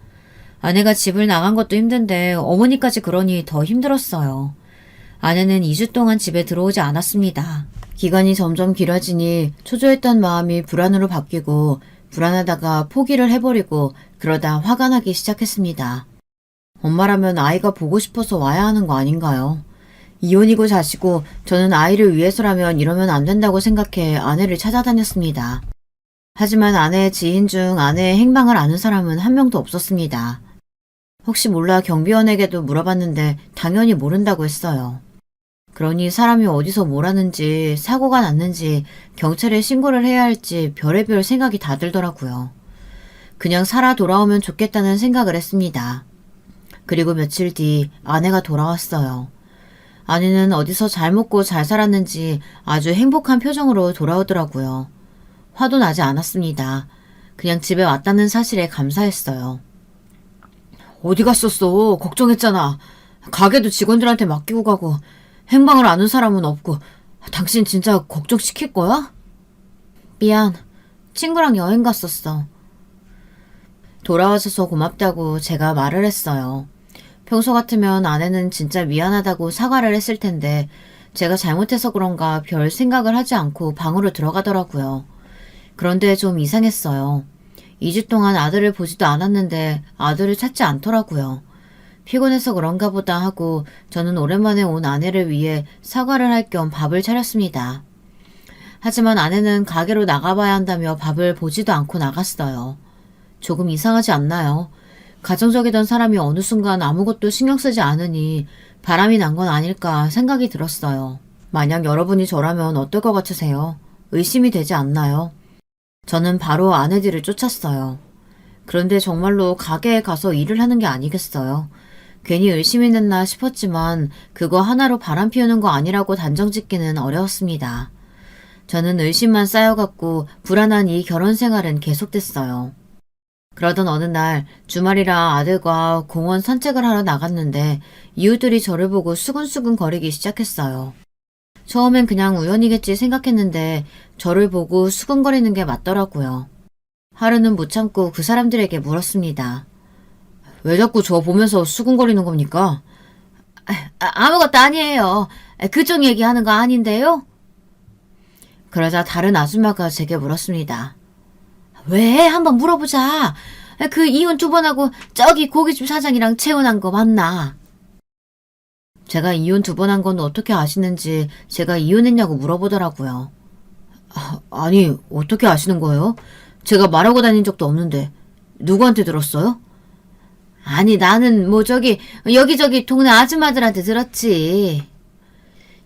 아내가 집을 나간 것도 힘든데 어머니까지 그러니 더 힘들었어요. 아내는 2주 동안 집에 들어오지 않았습니다. 기간이 점점 길어지니 초조했던 마음이 불안으로 바뀌고 불안하다가 포기를 해버리고 그러다 화가 나기 시작했습니다. 엄마라면 아이가 보고 싶어서 와야 하는 거 아닌가요? 이혼이고 자시고 저는 아이를 위해서라면 이러면 안 된다고 생각해 아내를 찾아다녔습니다. 하지만 아내의 지인 중 아내의 행방을 아는 사람은 한 명도 없었습니다. 혹시 몰라 경비원에게도 물어봤는데 당연히 모른다고 했어요. 그러니 사람이 어디서 뭘 하는지 사고가 났는지 경찰에 신고를 해야 할지 별의별 생각이 다 들더라고요. 그냥 살아 돌아오면 좋겠다는 생각을 했습니다. 그리고 며칠 뒤 아내가 돌아왔어요. 아내는 어디서 잘 먹고 잘 살았는지 아주 행복한 표정으로 돌아오더라고요. 화도 나지 않았습니다. 그냥 집에 왔다는 사실에 감사했어요. 어디 갔었어? 걱정했잖아. 가게도 직원들한테 맡기고 가고 행방을 아는 사람은 없고 당신 진짜 걱정시킬 거야? 미안. 친구랑 여행 갔었어. 돌아와줘서 고맙다고 제가 말을 했어요. 평소 같으면 아내는 진짜 미안하다고 사과를 했을 텐데 제가 잘못해서 그런가 별 생각을 하지 않고 방으로 들어가더라고요. 그런데 좀 이상했어요. 2주 동안 아들을 보지도 않았는데 아들을 찾지 않더라고요. 피곤해서 그런가 보다 하고 저는 오랜만에 온 아내를 위해 사과를 할 겸 밥을 차렸습니다. 하지만 아내는 가게로 나가봐야 한다며 밥을 보지도 않고 나갔어요. 조금 이상하지 않나요? 가정적이던 사람이 어느 순간 아무것도 신경 쓰지 않으니 바람이 난 건 아닐까 생각이 들었어요. 만약 여러분이 저라면 어떨 것 같으세요? 의심이 되지 않나요? 저는 바로 아내 뒤를 쫓았어요. 그런데 정말로 가게에 가서 일을 하는 게 아니겠어요? 괜히 의심이 냈나 싶었지만 그거 하나로 바람 피우는 거 아니라고 단정짓기는 어려웠습니다. 저는 의심만 쌓여갔고 불안한 이 결혼 생활은 계속됐어요. 그러던 어느 날 주말이라 아들과 공원 산책을 하러 나갔는데 이웃들이 저를 보고 수근수근 거리기 시작했어요. 처음엔 그냥 우연이겠지 생각했는데 저를 보고 수근거리는 게 맞더라고요. 하루는 못 참고 그 사람들에게 물었습니다. 왜 자꾸 저 보면서 수근거리는 겁니까? 아무것도 아니에요. 그쪽 얘기하는 거 아닌데요? 그러자 다른 아줌마가 제게 물었습니다. 왜? 한번 물어보자. 그 이혼 2번하고 저기 고깃집 사장이랑 재혼한 거 맞나? 제가 이혼 2번 한 건 어떻게 아시는지 제가 이혼했냐고 물어보더라고요. 아니, 어떻게 아시는 거예요? 제가 말하고 다닌 적도 없는데 누구한테 들었어요? 아니, 나는 여기저기 동네 아줌마들한테 들었지.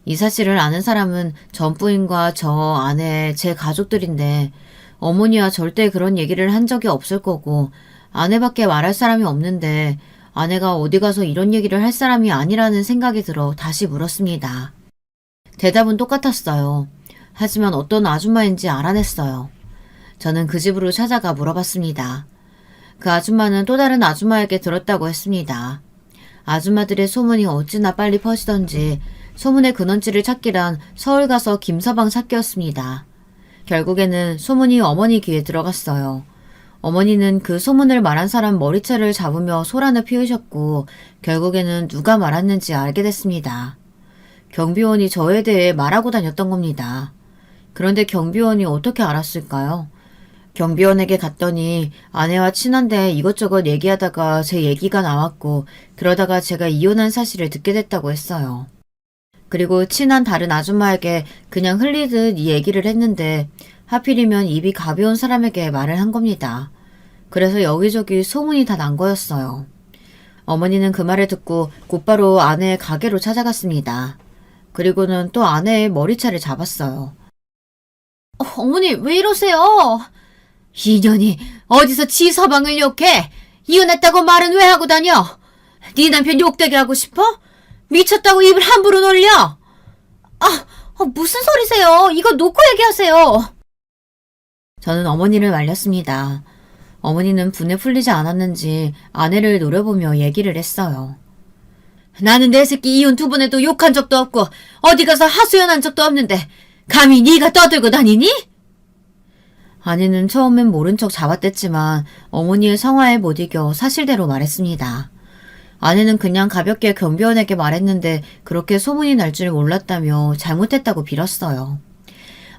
이 사실을 아는 사람은 전 부인과 저 아내, 제 가족들인데 어머니와 절대 그런 얘기를 한 적이 없을 거고 아내밖에 말할 사람이 없는데 아내가 어디 가서 이런 얘기를 할 사람이 아니라는 생각이 들어 다시 물었습니다. 대답은 똑같았어요. 하지만 어떤 아줌마인지 알아냈어요. 저는 그 집으로 찾아가 물어봤습니다. 그 아줌마는 또 다른 아줌마에게 들었다고 했습니다. 아줌마들의 소문이 어찌나 빨리 퍼지던지 소문의 근원지를 찾기란 서울 가서 김서방 찾기였습니다. 결국에는 소문이 어머니 귀에 들어갔어요. 어머니는 그 소문을 말한 사람 머리채를 잡으며 소란을 피우셨고 결국에는 누가 말았는지 알게 됐습니다. 경비원이 저에 대해 말하고 다녔던 겁니다. 그런데 경비원이 어떻게 알았을까요? 경비원에게 갔더니 아내와 친한데 이것저것 얘기하다가 제 얘기가 나왔고 그러다가 제가 이혼한 사실을 듣게 됐다고 했어요. 그리고 친한 다른 아줌마에게 그냥 흘리듯 이 얘기를 했는데 하필이면 입이 가벼운 사람에게 말을 한 겁니다. 그래서 여기저기 소문이 다 난 거였어요. 어머니는 그 말을 듣고 곧바로 아내의 가게로 찾아갔습니다. 그리고는 또 아내의 머리채를 잡았어요. 어머니 왜 이러세요? 이년이 어디서 지 서방을 욕해? 이혼했다고 말은 왜 하고 다녀? 네 남편 욕되게 하고 싶어? 미쳤다고 입을 함부로 놀려? 무슨 소리세요? 이거 놓고 얘기하세요. 저는 어머니를 말렸습니다. 어머니는 분에 풀리지 않았는지 아내를 노려보며 얘기를 했어요. 나는 내 새끼 이혼 2번 해도 욕한 적도 없고 어디 가서 하소연한 적도 없는데 감히 네가 떠들고 다니니? 아내는 처음엔 모른 척 잡아댔지만 어머니의 성화에 못 이겨 사실대로 말했습니다. 아내는 그냥 가볍게 경비원에게 말했는데 그렇게 소문이 날 줄 몰랐다며 잘못했다고 빌었어요.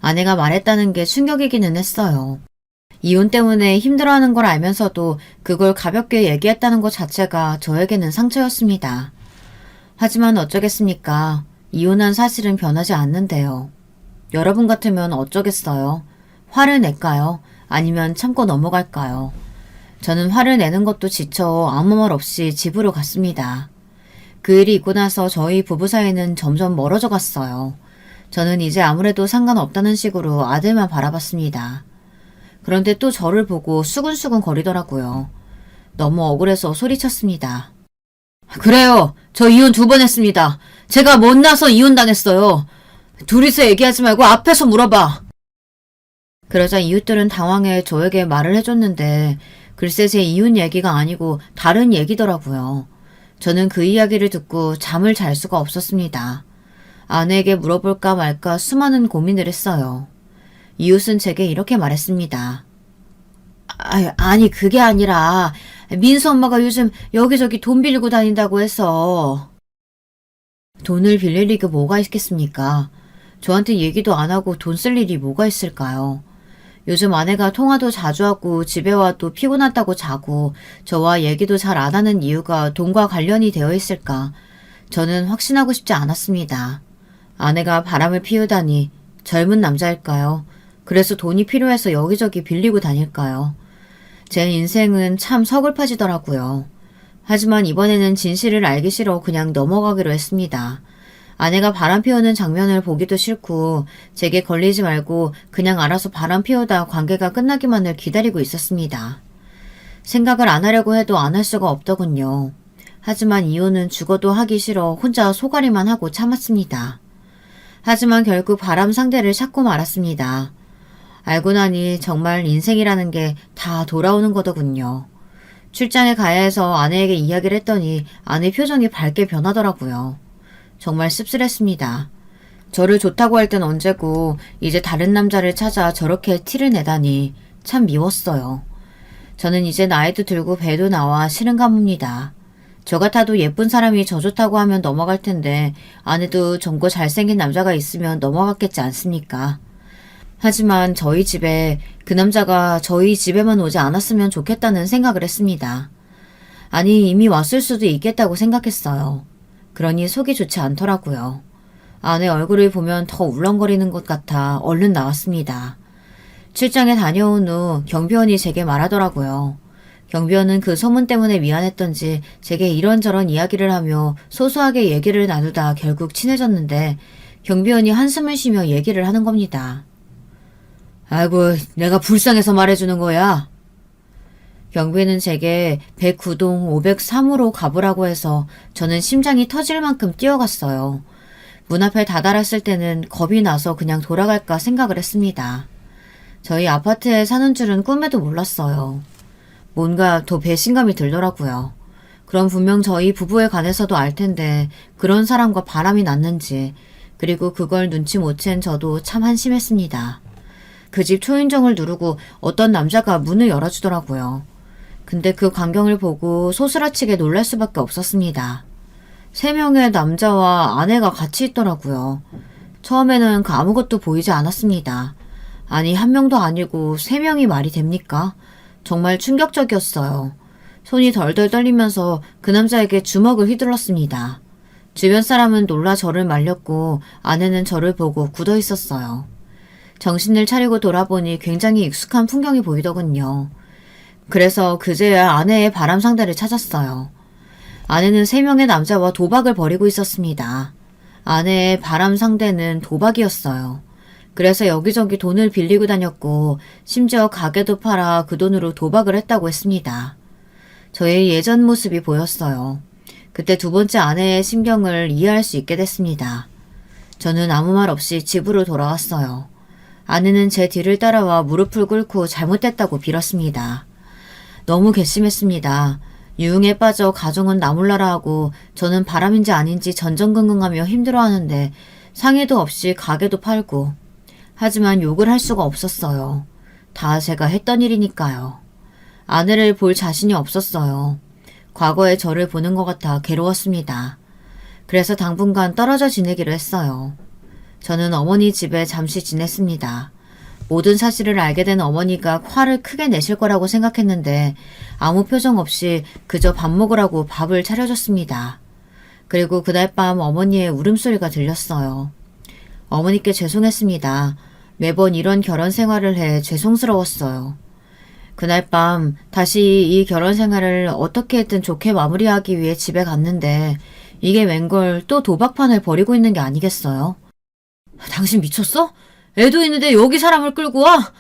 아내가 말했다는 게 충격이기는 했어요. 이혼 때문에 힘들어하는 걸 알면서도 그걸 가볍게 얘기했다는 것 자체가 저에게는 상처였습니다. 하지만 어쩌겠습니까? 이혼한 사실은 변하지 않는데요. 여러분 같으면 어쩌겠어요? 화를 낼까요? 아니면 참고 넘어갈까요? 저는 화를 내는 것도 지쳐 아무 말 없이 집으로 갔습니다. 그 일이 있고 나서 저희 부부 사이는 점점 멀어져 갔어요. 저는 이제 아무래도 상관없다는 식으로 아들만 바라봤습니다. 그런데 또 저를 보고 수근수근 거리더라고요. 너무 억울해서 소리쳤습니다. 그래요. 저 이혼 2번 했습니다. 제가 못나서 이혼당했어요. 둘이서 얘기하지 말고 앞에서 물어봐. 그러자 이웃들은 당황해 저에게 말을 해줬는데 글쎄 제 이혼 얘기가 아니고 다른 얘기더라고요. 저는 그 이야기를 듣고 잠을 잘 수가 없었습니다. 아내에게 물어볼까 말까 수많은 고민을 했어요. 이웃은 제게 이렇게 말했습니다. 아니 그게 아니라 민수 엄마가 요즘 여기저기 돈 빌리고 다닌다고 해서. 돈을 빌릴 리가 뭐가 있겠습니까? 저한테 얘기도 안 하고 돈 쓸 일이 뭐가 있을까요? 요즘 아내가 통화도 자주 하고 집에 와도 피곤하다고 자고 저와 얘기도 잘 안 하는 이유가 돈과 관련이 되어 있을까? 저는 확신하고 싶지 않았습니다. 아내가 바람을 피우다니 젊은 남자일까요? 그래서 돈이 필요해서 여기저기 빌리고 다닐까요? 제 인생은 참 서글퍼지더라고요. 하지만 이번에는 진실을 알기 싫어 그냥 넘어가기로 했습니다. 아내가 바람 피우는 장면을 보기도 싫고 제게 걸리지 말고 그냥 알아서 바람 피우다 관계가 끝나기만을 기다리고 있었습니다. 생각을 안 하려고 해도 안 할 수가 없더군요. 하지만 이혼은 죽어도 하기 싫어 혼자 소가리만 하고 참았습니다. 하지만 결국 바람 상대를 찾고 말았습니다. 알고 나니 정말 인생이라는 게 다 돌아오는 거더군요. 출장에 가야 해서 아내에게 이야기를 했더니 아내 표정이 밝게 변하더라고요. 정말 씁쓸했습니다. 저를 좋다고 할 땐 언제고 이제 다른 남자를 찾아 저렇게 티를 내다니 참 미웠어요. 저는 이제 나이도 들고 배도 나와 싫은가 봅니다. 저 같아도 예쁜 사람이 저 좋다고 하면 넘어갈 텐데 아내도 젊고 잘생긴 남자가 있으면 넘어갔겠지 않습니까? 하지만 저희 집에 그 남자가 저희 집에만 오지 않았으면 좋겠다는 생각을 했습니다. 아니 이미 왔을 수도 있겠다고 생각했어요. 그러니 속이 좋지 않더라고요. 아내 얼굴을 보면 더 울렁거리는 것 같아 얼른 나왔습니다. 출장에 다녀온 후 경비원이 제게 말하더라고요. 경비원은 그 소문 때문에 미안했던지 제게 이런저런 이야기를 하며 소소하게 얘기를 나누다 결국 친해졌는데 경비원이 한숨을 쉬며 얘기를 하는 겁니다. 아이고 내가 불쌍해서 말해주는 거야. 경비는 제게 109동 503호로 가보라고 해서 저는 심장이 터질 만큼 뛰어갔어요. 문 앞에 다다랐을 때는 겁이 나서 그냥 돌아갈까 생각을 했습니다. 저희 아파트에 사는 줄은 꿈에도 몰랐어요. 뭔가 더 배신감이 들더라고요. 그럼 분명 저희 부부에 관해서도 알 텐데 그런 사람과 바람이 났는지 그리고 그걸 눈치 못 챈 저도 참 한심했습니다. 그 집 초인종을 누르고 어떤 남자가 문을 열어주더라고요. 근데 그 광경을 보고 소스라치게 놀랄 수밖에 없었습니다. 3명의 남자와 아내가 같이 있더라고요. 처음에는 그 아무것도 보이지 않았습니다. 아니 1명도 아니고 3명이 말이 됩니까? 정말 충격적이었어요. 손이 덜덜 떨리면서 그 남자에게 주먹을 휘둘렀습니다. 주변 사람은 놀라 저를 말렸고 아내는 저를 보고 굳어 있었어요. 정신을 차리고 돌아보니 굉장히 익숙한 풍경이 보이더군요. 그래서 그제야 아내의 바람 상대를 찾았어요. 아내는 3명의 남자와 도박을 벌이고 있었습니다. 아내의 바람 상대는 도박이었어요. 그래서 여기저기 돈을 빌리고 다녔고 심지어 가게도 팔아 그 돈으로 도박을 했다고 했습니다. 저의 예전 모습이 보였어요. 그때 두 번째 아내의 심경을 이해할 수 있게 됐습니다. 저는 아무 말 없이 집으로 돌아왔어요. 아내는 제 뒤를 따라와 무릎을 꿇고 잘못됐다고 빌었습니다. 너무 괘씸했습니다. 유흥에 빠져 가정은 나몰라라 하고 저는 바람인지 아닌지 전전긍긍하며 힘들어하는데 상의도 없이 가게도 팔고 하지만 욕을 할 수가 없었어요. 다 제가 했던 일이니까요. 아내를 볼 자신이 없었어요. 과거의 저를 보는 것 같아 괴로웠습니다. 그래서 당분간 떨어져 지내기로 했어요. 저는 어머니 집에 잠시 지냈습니다. 모든 사실을 알게 된 어머니가 화를 크게 내실 거라고 생각했는데 아무 표정 없이 그저 밥 먹으라고 밥을 차려줬습니다. 그리고 그날 밤 어머니의 울음소리가 들렸어요. 어머니께 죄송했습니다. 매번 이런 결혼 생활을 해 죄송스러웠어요. 그날 밤 다시 이 결혼 생활을 어떻게든 좋게 마무리하기 위해 집에 갔는데 이게 웬걸 또 도박판을 벌이고 있는 게 아니겠어요? 당신 미쳤어? 애도 있는데 여기 사람을 끌고 와?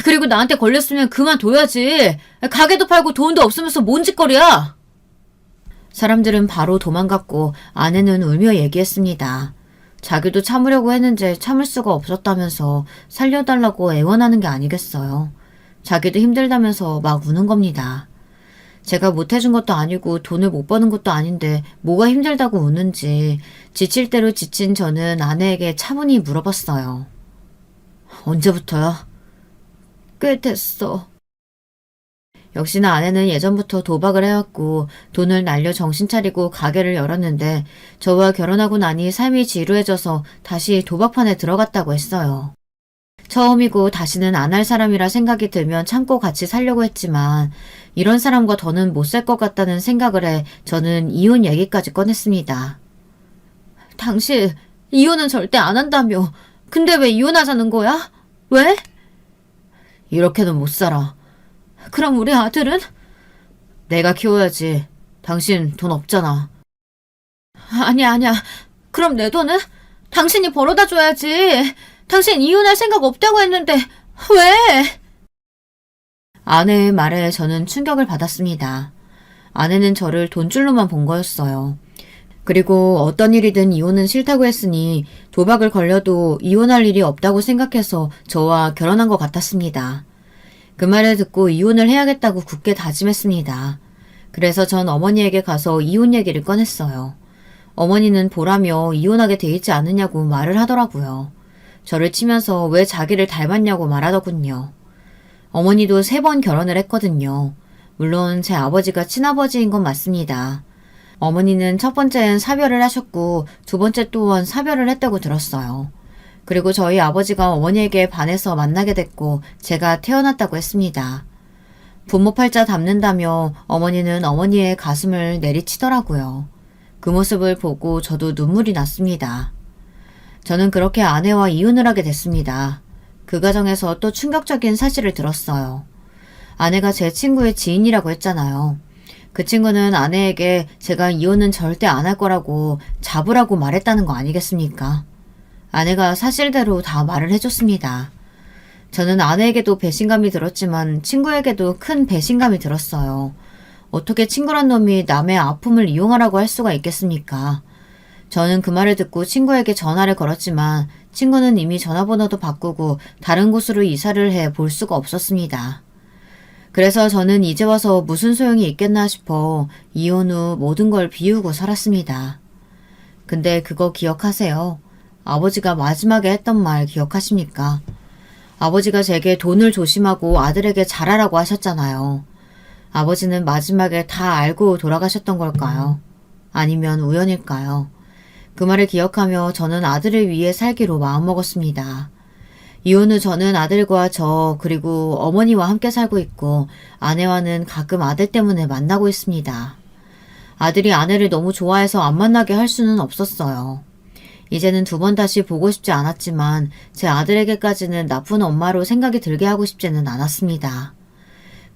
그리고 나한테 걸렸으면 그만둬야지. 가게도 팔고 돈도 없으면서 뭔 짓거리야? 사람들은 바로 도망갔고 아내는 울며 얘기했습니다. 자기도 참으려고 했는데 참을 수가 없었다면서 살려달라고 애원하는 게 아니겠어요. 자기도 힘들다면서 막 우는 겁니다. 제가 못해준 것도 아니고 돈을 못 버는 것도 아닌데 뭐가 힘들다고 우는지 지칠 대로 지친 저는 아내에게 차분히 물어봤어요. 언제부터야? 꽤 됐어. 역시나 아내는 예전부터 도박을 해왔고 돈을 날려 정신 차리고 가게를 열었는데 저와 결혼하고 나니 삶이 지루해져서 다시 도박판에 들어갔다고 했어요. 처음이고 다시는 안 할 사람이라 생각이 들면 참고 같이 살려고 했지만 이런 사람과 더는 못 살 것 같다는 생각을 해 저는 이혼 얘기까지 꺼냈습니다. 당신 이혼은 절대 안 한다며. 근데 왜 이혼하자는 거야? 왜? 이렇게는 못 살아. 그럼 우리 아들은? 내가 키워야지. 당신 돈 없잖아. 아니야. 그럼 내 돈은? 당신이 벌어다 줘야지. 당신 이혼할 생각 없다고 했는데 왜? 아내의 말에 저는 충격을 받았습니다. 아내는 저를 돈줄로만 본 거였어요. 그리고 어떤 일이든 이혼은 싫다고 했으니 도박을 걸려도 이혼할 일이 없다고 생각해서 저와 결혼한 것 같았습니다. 그 말을 듣고 이혼을 해야겠다고 굳게 다짐했습니다. 그래서 전 어머니에게 가서 이혼 얘기를 꺼냈어요. 어머니는 보라며 이혼하게 돼 있지 않느냐고 말을 하더라고요. 저를 치면서 왜 자기를 닮았냐고 말하더군요. 어머니도 3번 결혼을 했거든요. 물론 제 아버지가 친아버지인 건 맞습니다. 어머니는 첫 번째는 사별을 하셨고 두 번째 또한 사별을 했다고 들었어요. 그리고 저희 아버지가 어머니에게 반해서 만나게 됐고 제가 태어났다고 했습니다. 부모 팔자 닮는다며 어머니는 어머니의 가슴을 내리치더라고요. 그 모습을 보고 저도 눈물이 났습니다. 저는 그렇게 아내와 이혼을 하게 됐습니다. 그 과정에서 또 충격적인 사실을 들었어요. 아내가 제 친구의 지인이라고 했잖아요. 그 친구는 아내에게 제가 이혼은 절대 안 할 거라고 잡으라고 말했다는 거 아니겠습니까? 아내가 사실대로 다 말을 해줬습니다. 저는 아내에게도 배신감이 들었지만 친구에게도 큰 배신감이 들었어요. 어떻게 친구란 놈이 남의 아픔을 이용하라고 할 수가 있겠습니까? 저는 그 말을 듣고 친구에게 전화를 걸었지만 친구는 이미 전화번호도 바꾸고 다른 곳으로 이사를 해 볼 수가 없었습니다. 그래서 저는 이제 와서 무슨 소용이 있겠나 싶어 이혼 후 모든 걸 비우고 살았습니다. 근데 그거 기억하세요? 아버지가 마지막에 했던 말 기억하십니까? 아버지가 제게 돈을 조심하고 아들에게 잘하라고 하셨잖아요. 아버지는 마지막에 다 알고 돌아가셨던 걸까요? 아니면 우연일까요? 그 말을 기억하며 저는 아들을 위해 살기로 마음먹었습니다. 이혼 후 저는 아들과 저 그리고 어머니와 함께 살고 있고 아내와는 가끔 아들 때문에 만나고 있습니다. 아들이 아내를 너무 좋아해서 안 만나게 할 수는 없었어요. 이제는 2번 다시 보고 싶지 않았지만 제 아들에게까지는 나쁜 엄마로 생각이 들게 하고 싶지는 않았습니다.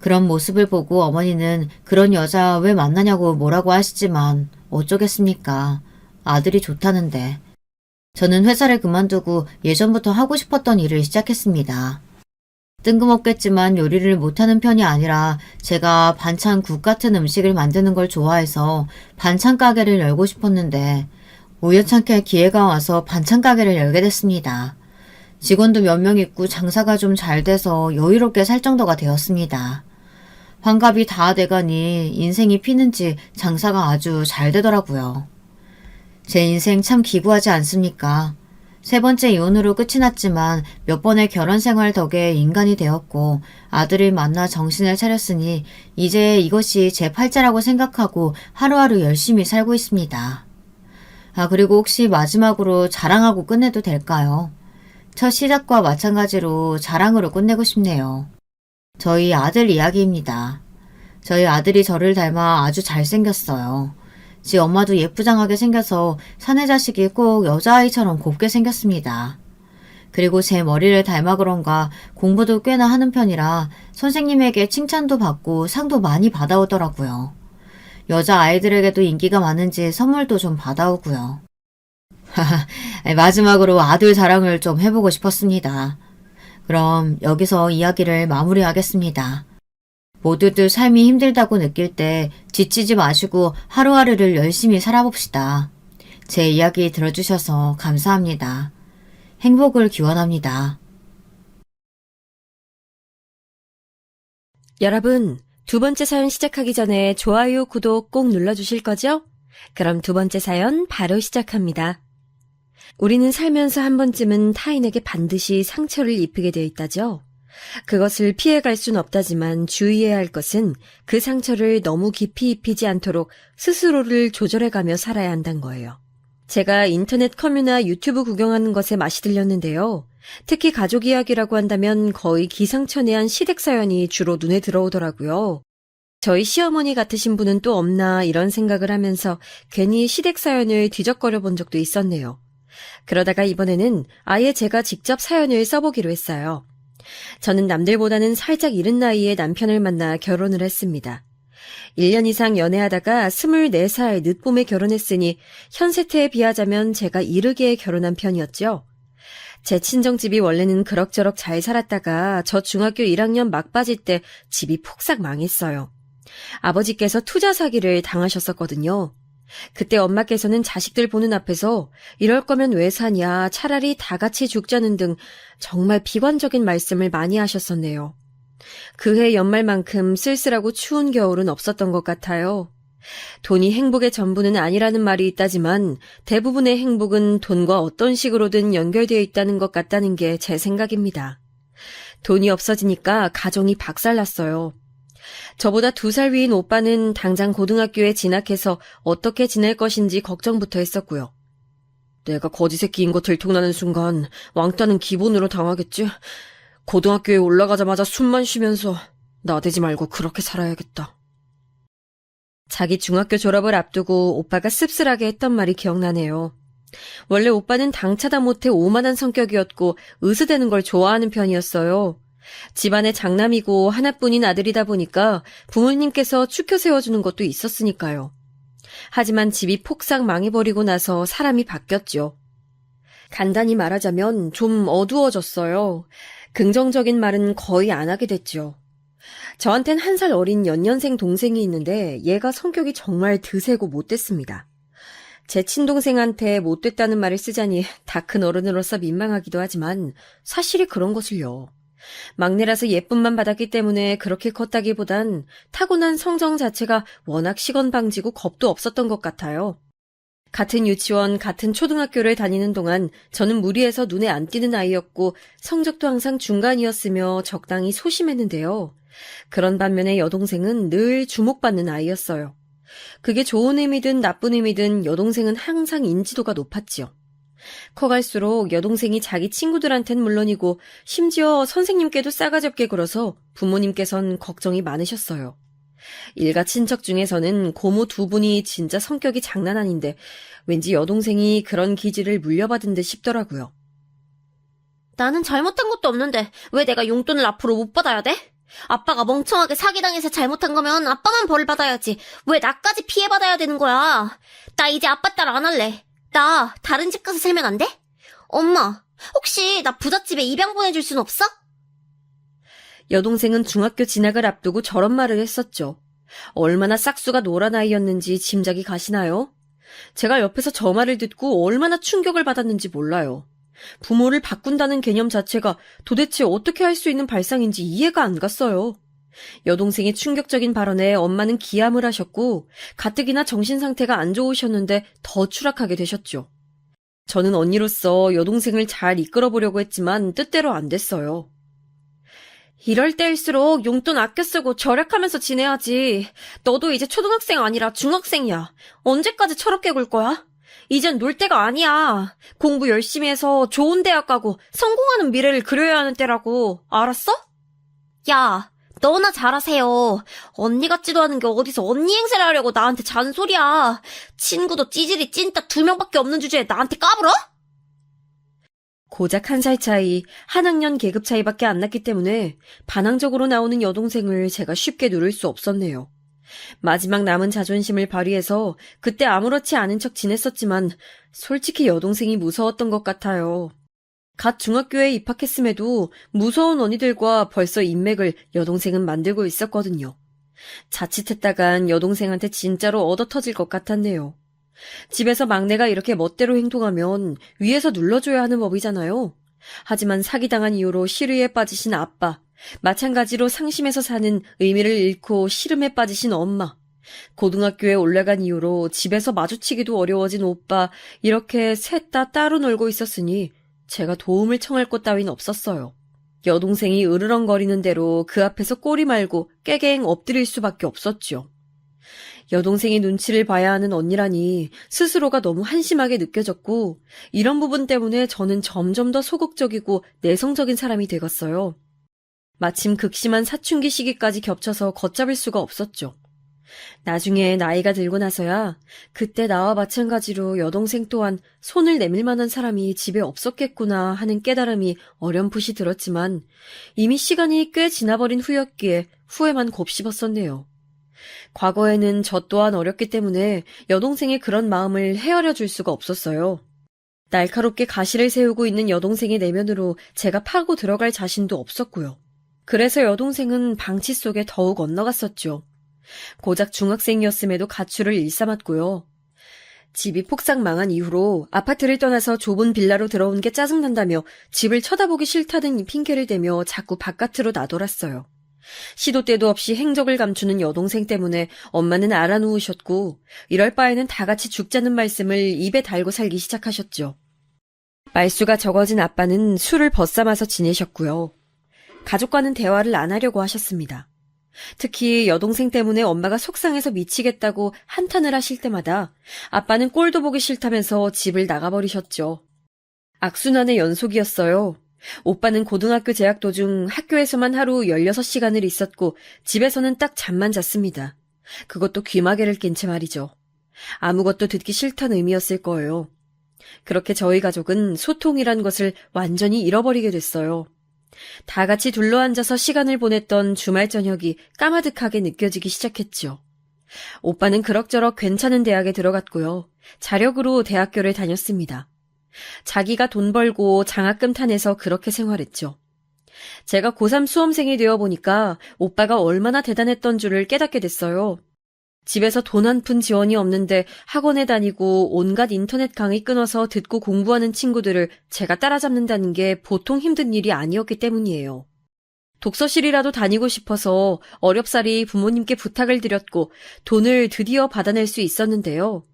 그런 모습을 보고 어머니는 그런 여자 왜 만나냐고 뭐라고 하시지만 어쩌겠습니까? 아들이 좋다는데. 저는 회사를 그만두고 예전부터 하고 싶었던 일을 시작했습니다. 뜬금없겠지만 요리를 못하는 편이 아니라 제가 반찬국 같은 음식을 만드는 걸 좋아해서 반찬 가게를 열고 싶었는데 우연찮게 기회가 와서 반찬 가게를 열게 됐습니다. 직원도 몇 명 있고 장사가 좀 잘 돼서 여유롭게 살 정도가 되었습니다. 환갑이 다 돼가니 인생이 피는지 장사가 아주 잘 되더라고요. 제 인생 참 기구하지 않습니까? 3번째 이혼으로 끝이 났지만 몇 번의 결혼 생활 덕에 인간이 되었고 아들을 만나 정신을 차렸으니 이제 이것이 제 팔자라고 생각하고 하루하루 열심히 살고 있습니다. 그리고 혹시 마지막으로 자랑하고 끝내도 될까요? 첫 시작과 마찬가지로 자랑으로 끝내고 싶네요. 저희 아들 이야기입니다. 저희 아들이 저를 닮아 아주 잘생겼어요. 지 엄마도 예쁘장하게 생겨서 사내 자식이 꼭 여자아이처럼 곱게 생겼습니다. 그리고 제 머리를 닮아 그런가 공부도 꽤나 하는 편이라 선생님에게 칭찬도 받고 상도 많이 받아오더라고요. 여자아이들에게도 인기가 많은지 선물도 좀 받아오고요. 마지막으로 아들 자랑을 좀 해보고 싶었습니다. 그럼 여기서 이야기를 마무리하겠습니다. 모두들 삶이 힘들다고 느낄 때 지치지 마시고 하루하루를 열심히 살아봅시다. 제 이야기 들어주셔서 감사합니다. 행복을 기원합니다. 여러분, 2번째 사연 시작하기 전에 좋아요, 구독 꼭 눌러주실 거죠? 그럼 2번째 사연 바로 시작합니다. 우리는 살면서 한 번쯤은 타인에게 반드시 상처를 입히게 되어 있다죠. 그것을 피해갈 순 없다지만 주의해야 할 것은 그 상처를 너무 깊이 입히지 않도록 스스로를 조절해가며 살아야 한다는 거예요. 제가 인터넷 커뮤나 유튜브 구경하는 것에 맛이 들렸는데요. 특히 가족 이야기라고 한다면 거의 기상천외한 시댁 사연이 주로 눈에 들어오더라고요. 저희 시어머니 같으신 분은 또 없나 이런 생각을 하면서 괜히 시댁 사연을 뒤적거려 본 적도 있었네요. 그러다가 이번에는 아예 제가 직접 사연을 써보기로 했어요. 저는 남들보다는 살짝 이른 나이에 남편을 만나 결혼을 했습니다. 1년 이상 연애하다가 24살 늦봄에 결혼했으니 현 세태에 비하자면 제가 이르게 결혼한 편이었죠. 제 친정집이 원래는 그럭저럭 잘 살았다가 저 중학교 1학년 막바지 때 집이 폭삭 망했어요. 아버지께서 투자 사기를 당하셨었거든요. 그때 엄마께서는 자식들 보는 앞에서 이럴 거면 왜 사냐, 차라리 다 같이 죽자는 등 정말 비관적인 말씀을 많이 하셨었네요. 그해 연말만큼 쓸쓸하고 추운 겨울은 없었던 것 같아요. 돈이 행복의 전부는 아니라는 말이 있다지만 대부분의 행복은 돈과 어떤 식으로든 연결되어 있다는 것 같다는 게 제 생각입니다. 돈이 없어지니까 가정이 박살났어요. 저보다 2살 위인 오빠는 당장 고등학교에 진학해서 어떻게 지낼 것인지 걱정부터 했었고요. 내가 거지 새끼인 거 들통나는 순간 왕따는 기본으로 당하겠지. 고등학교에 올라가자마자 숨만 쉬면서 나대지 말고 그렇게 살아야겠다. 자기 중학교 졸업을 앞두고 오빠가 씁쓸하게 했던 말이 기억나네요. 원래 오빠는 당차다 못해 오만한 성격이었고 으스대는 걸 좋아하는 편이었어요. 집안의 장남이고 하나뿐인 아들이다 보니까 부모님께서 추켜 세워주는 것도 있었으니까요. 하지만 집이 폭삭 망해버리고 나서 사람이 바뀌었죠. 간단히 말하자면 좀 어두워졌어요. 긍정적인 말은 거의 안 하게 됐죠. 저한텐 1살 어린 연년생 동생이 있는데 얘가 성격이 정말 드세고 못됐습니다. 제 친동생한테 못됐다는 말을 쓰자니 다 큰 어른으로서 민망하기도 하지만 사실이 그런 것을요. 막내라서 예쁨만 받았기 때문에 그렇게 컸다기보단 타고난 성정 자체가 워낙 시건방지고 겁도 없었던 것 같아요. 같은 유치원, 같은 초등학교를 다니는 동안 저는 무리해서 눈에 안 띄는 아이였고 성적도 항상 중간이었으며 적당히 소심했는데요. 그런 반면에 여동생은 늘 주목받는 아이였어요. 그게 좋은 의미든 나쁜 의미든 여동생은 항상 인지도가 높았지요. 커갈수록 여동생이 자기 친구들한텐 물론이고 심지어 선생님께도 싸가지 없게 굴어서 부모님께선 걱정이 많으셨어요. 일가 친척 중에서는 고모 2분이 진짜 성격이 장난 아닌데 왠지 여동생이 그런 기질을 물려받은 듯 싶더라고요. 나는 잘못한 것도 없는데 왜 내가 용돈을 앞으로 못 받아야 돼? 아빠가 멍청하게 사기당해서 잘못한 거면 아빠만 벌을 받아야지. 왜 나까지 피해받아야 되는 거야? 나 이제 아빠 딸 안 할래. 나 다른 집 가서 살면 안 돼? 엄마, 혹시 나 부잣집에 입양 보내줄 순 없어? 여동생은 중학교 진학을 앞두고 저런 말을 했었죠. 얼마나 싹수가 노란 아이였는지 짐작이 가시나요? 제가 옆에서 저 말을 듣고 얼마나 충격을 받았는지 몰라요. 부모를 바꾼다는 개념 자체가 도대체 어떻게 할 수 있는 발상인지 이해가 안 갔어요. 여동생의 충격적인 발언에 엄마는 기함을 하셨고 가뜩이나 정신 상태가 안 좋으셨는데 더 추락하게 되셨죠. 저는 언니로서 여동생을 잘 이끌어보려고 했지만 뜻대로 안 됐어요. 이럴 때일수록 용돈 아껴 쓰고 절약하면서 지내야지. 너도 이제 초등학생 아니라 중학생이야. 언제까지 철없게 굴 거야? 이젠 놀 때가 아니야. 공부 열심히 해서 좋은 대학 가고 성공하는 미래를 그려야 하는 때라고. 알았어? 야, 너나 잘하세요. 언니 같지도 않은 게 어디서 언니 행세를 하려고 나한테 잔소리야. 친구도 찌질이 찐따 2명밖에 없는 주제에 나한테 까불어? 고작 1살 차이, 한 학년 계급 차이밖에 안 났기 때문에 반항적으로 나오는 여동생을 제가 쉽게 누를 수 없었네요. 마지막 남은 자존심을 발휘해서 그때 아무렇지 않은 척 지냈었지만 솔직히 여동생이 무서웠던 것 같아요. 갓 중학교에 입학했음에도 무서운 언니들과 벌써 인맥을 여동생은 만들고 있었거든요. 자칫했다간 여동생한테 진짜로 얻어터질 것 같았네요. 집에서 막내가 이렇게 멋대로 행동하면 위에서 눌러줘야 하는 법이잖아요. 하지만 사기당한 이후로 시류에 빠지신 아빠, 마찬가지로 상심해서 사는 의미를 잃고 시름에 빠지신 엄마, 고등학교에 올라간 이후로 집에서 마주치기도 어려워진 오빠, 이렇게 셋 다 따로 놀고 있었으니 제가 도움을 청할 것 따윈 없었어요. 여동생이 으르렁거리는 대로 그 앞에서 꼬리 말고 깨갱 엎드릴 수밖에 없었죠. 여동생이 눈치를 봐야 하는 언니라니 스스로가 너무 한심하게 느껴졌고, 이런 부분 때문에 저는 점점 더 소극적이고 내성적인 사람이 되었어요. 마침 극심한 사춘기 시기까지 겹쳐서 걷잡을 수가 없었죠. 나중에 나이가 들고 나서야 그때 나와 마찬가지로 여동생 또한 손을 내밀 만한 사람이 집에 없었겠구나 하는 깨달음이 어렴풋이 들었지만, 이미 시간이 꽤 지나버린 후였기에 후회만 곱씹었었네요. 과거에는 저 또한 어렸기 때문에 여동생의 그런 마음을 헤아려 줄 수가 없었어요. 날카롭게 가시를 세우고 있는 여동생의 내면으로 제가 파고 들어갈 자신도 없었고요. 그래서 여동생은 방치 속에 더욱 엇나갔었죠. 고작 중학생이었음에도 가출을 일삼았고요. 집이 폭삭 망한 이후로 아파트를 떠나서 좁은 빌라로 들어온 게 짜증난다며 집을 쳐다보기 싫다는 핑계를 대며 자꾸 바깥으로 나돌았어요. 시도 때도 없이 행적을 감추는 여동생 때문에 엄마는 알아누우셨고, 이럴 바에는 다 같이 죽자는 말씀을 입에 달고 살기 시작하셨죠. 말수가 적어진 아빠는 술을 벗삼아서 지내셨고요. 가족과는 대화를 안 하려고 하셨습니다. 특히 여동생 때문에 엄마가 속상해서 미치겠다고 한탄을 하실 때마다 아빠는 꼴도 보기 싫다면서 집을 나가버리셨죠. 악순환의 연속이었어요. 오빠는 고등학교 재학 도중 학교에서만 하루 16시간을 있었고 집에서는 딱 잠만 잤습니다. 그것도 귀마개를 낀 채 말이죠. 아무것도 듣기 싫다는 의미였을 거예요. 그렇게 저희 가족은 소통이란 것을 완전히 잃어버리게 됐어요. 다 같이 둘러앉아서 시간을 보냈던 주말 저녁이 까마득하게 느껴지기 시작했죠. 오빠는 그럭저럭 괜찮은 대학에 들어갔고요. 자력으로 대학교를 다녔습니다. 자기가 돈 벌고 장학금 타내서 그렇게 생활했죠. 제가 고3 수험생이 되어 보니까 오빠가 얼마나 대단했던 줄을 깨닫게 됐어요. 집에서 돈 한 푼 지원이 없는데 학원에 다니고 온갖 인터넷 강의 끊어서 듣고 공부하는 친구들을 제가 따라잡는다는 게 보통 힘든 일이 아니었기 때문이에요. 독서실이라도 다니고 싶어서 어렵사리 부모님께 부탁을 드렸고 돈을 드디어 받아낼 수 있었는데요.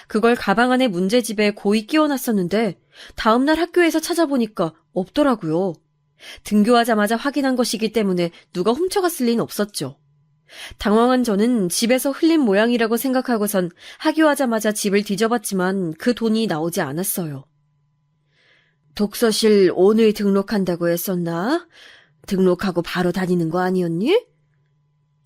그걸 가방 안에 문제집에 고이 끼워놨었는데 다음날 학교에서 찾아보니까 없더라고요. 등교하자마자 확인한 것이기 때문에 누가 훔쳐갔을 리는 없었죠. 당황한 저는 집에서 흘린 모양이라고 생각하고선 하교하자마자 집을 뒤져봤지만 그 돈이 나오지 않았어요. 독서실 오늘 등록한다고 했었나? 등록하고 바로 다니는 거 아니었니?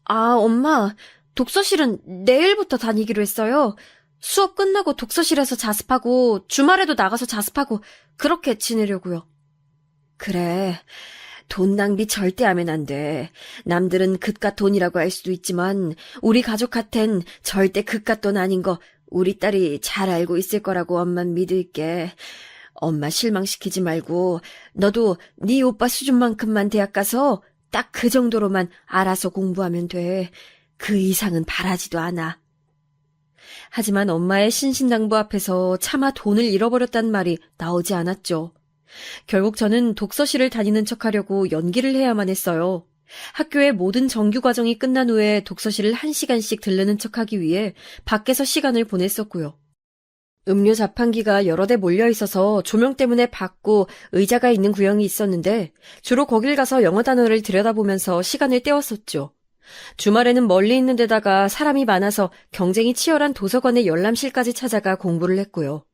아, 엄마, 독서실은 내일부터 다니기로 했어요. 수업 끝나고 독서실에서 자습하고 주말에도 나가서 자습하고 그렇게 지내려고요. 그래. 돈 낭비 절대 하면 안 돼. 남들은 그깟 돈이라고 할 수도 있지만 우리 가족한텐 절대 그깟 돈 아닌 거 우리 딸이 잘 알고 있을 거라고 엄만 믿을게. 엄마 실망시키지 말고 너도 네 오빠 수준만큼만 대학 가서 딱 그 정도로만 알아서 공부하면 돼. 그 이상은 바라지도 않아. 하지만 엄마의 신신당부 앞에서 차마 돈을 잃어버렸단 말이 나오지 않았죠. 결국 저는 독서실을 다니는 척하려고 연기를 해야만 했어요. 학교의 모든 정규 과정이 끝난 후에 독서실을 1시간씩 들르는 척하기 위해 밖에서 시간을 보냈었고요. 음료 자판기가 여러 대 몰려 있어서 조명 때문에 밝고 의자가 있는 구역이 있었는데 주로 거길 가서 영어 단어를 들여다보면서 시간을 때웠었죠. 주말에는 멀리 있는 데다가 사람이 많아서 경쟁이 치열한 도서관의 열람실까지 찾아가 공부를 했고요.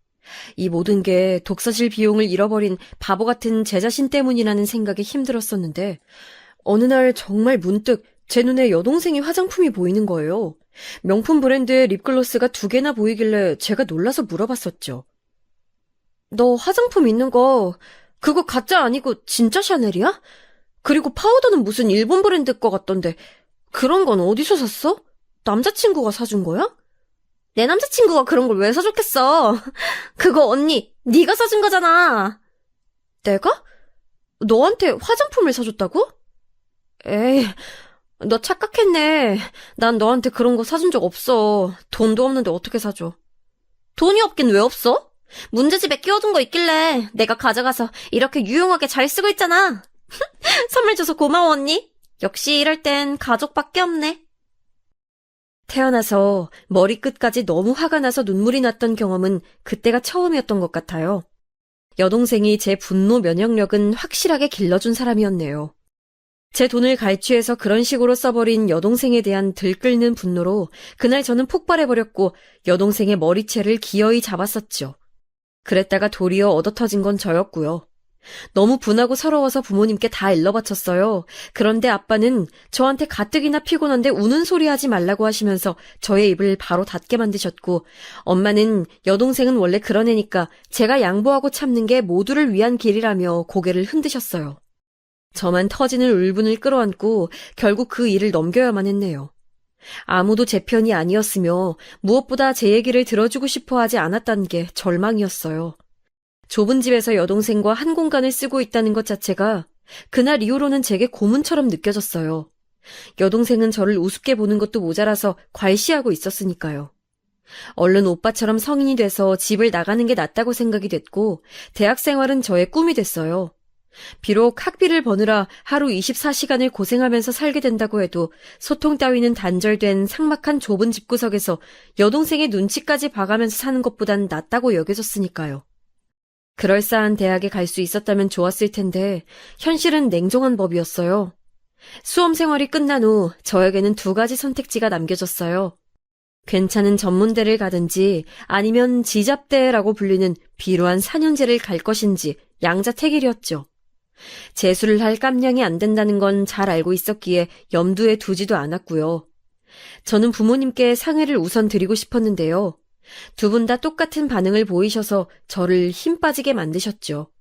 이 모든 게 독서실 비용을 잃어버린 바보 같은 제 자신 때문이라는 생각에 힘들었었는데 어느 날 정말 문득 제 눈에 여동생이 화장품이 보이는 거예요. 명품 브랜드의 립글로스가 2개나 보이길래 제가 놀라서 물어봤었죠. 너 화장품 있는 거 그거 가짜 아니고 진짜 샤넬이야? 그리고 파우더는 무슨 일본 브랜드 거 같던데 그런 건 어디서 샀어? 남자친구가 사준 거야? 내 남자친구가 그런 걸 왜 사줬겠어? 그거 언니, 네가 사준 거잖아. 내가? 너한테 화장품을 사줬다고? 에이, 너 착각했네. 난 너한테 그런 거 사준 적 없어. 돈도 없는데 어떻게 사줘? 돈이 없긴 왜 없어? 문제집에 끼워둔 거 있길래 내가 가져가서 이렇게 유용하게 잘 쓰고 있잖아. 선물 줘서 고마워, 언니. 역시 이럴 땐 가족밖에 없네. 태어나서 머리끝까지 너무 화가 나서 눈물이 났던 경험은 그때가 처음이었던 것 같아요. 여동생이 제 분노 면역력은 확실하게 길러준 사람이었네요. 제 돈을 갈취해서 그런 식으로 써버린 여동생에 대한 들끓는 분노로 그날 저는 폭발해버렸고 여동생의 머리채를 기어이 잡았었죠. 그랬다가 도리어 얻어터진 건 저였고요. 너무 분하고 서러워서 부모님께 다 일러바쳤어요. 그런데 아빠는 저한테 가뜩이나 피곤한데 우는 소리 하지 말라고 하시면서 저의 입을 바로 닫게 만드셨고, 엄마는 여동생은 원래 그런 애니까 제가 양보하고 참는 게 모두를 위한 길이라며 고개를 흔드셨어요. 저만 터지는 울분을 끌어안고 결국 그 일을 넘겨야만 했네요. 아무도 제 편이 아니었으며 무엇보다 제 얘기를 들어주고 싶어 하지 않았다는 게 절망이었어요. 좁은 집에서 여동생과 한 공간을 쓰고 있다는 것 자체가 그날 이후로는 제게 고문처럼 느껴졌어요. 여동생은 저를 우습게 보는 것도 모자라서 괄시하고 있었으니까요. 얼른 오빠처럼 성인이 돼서 집을 나가는 게 낫다고 생각이 됐고 대학 생활은 저의 꿈이 됐어요. 비록 학비를 버느라 하루 24시간을 고생하면서 살게 된다고 해도 소통 따위는 단절된 삭막한 좁은 집구석에서 여동생의 눈치까지 봐가면서 사는 것보단 낫다고 여겨졌으니까요. 그럴싸한 대학에 갈 수 있었다면 좋았을 텐데 현실은 냉정한 법이었어요. 수험 생활이 끝난 후 저에게는 2가지 선택지가 남겨졌어요. 괜찮은 전문대를 가든지 아니면 지잡대라고 불리는 비루한 4년제를 갈 것인지 양자택일이었죠. 재수를 할 깜냥이 안 된다는 건 잘 알고 있었기에 염두에 두지도 않았고요. 저는 부모님께 상의를 우선 드리고 싶었는데요. 2분 다 똑같은 반응을 보이셔서 저를 힘 빠지게 만드셨죠.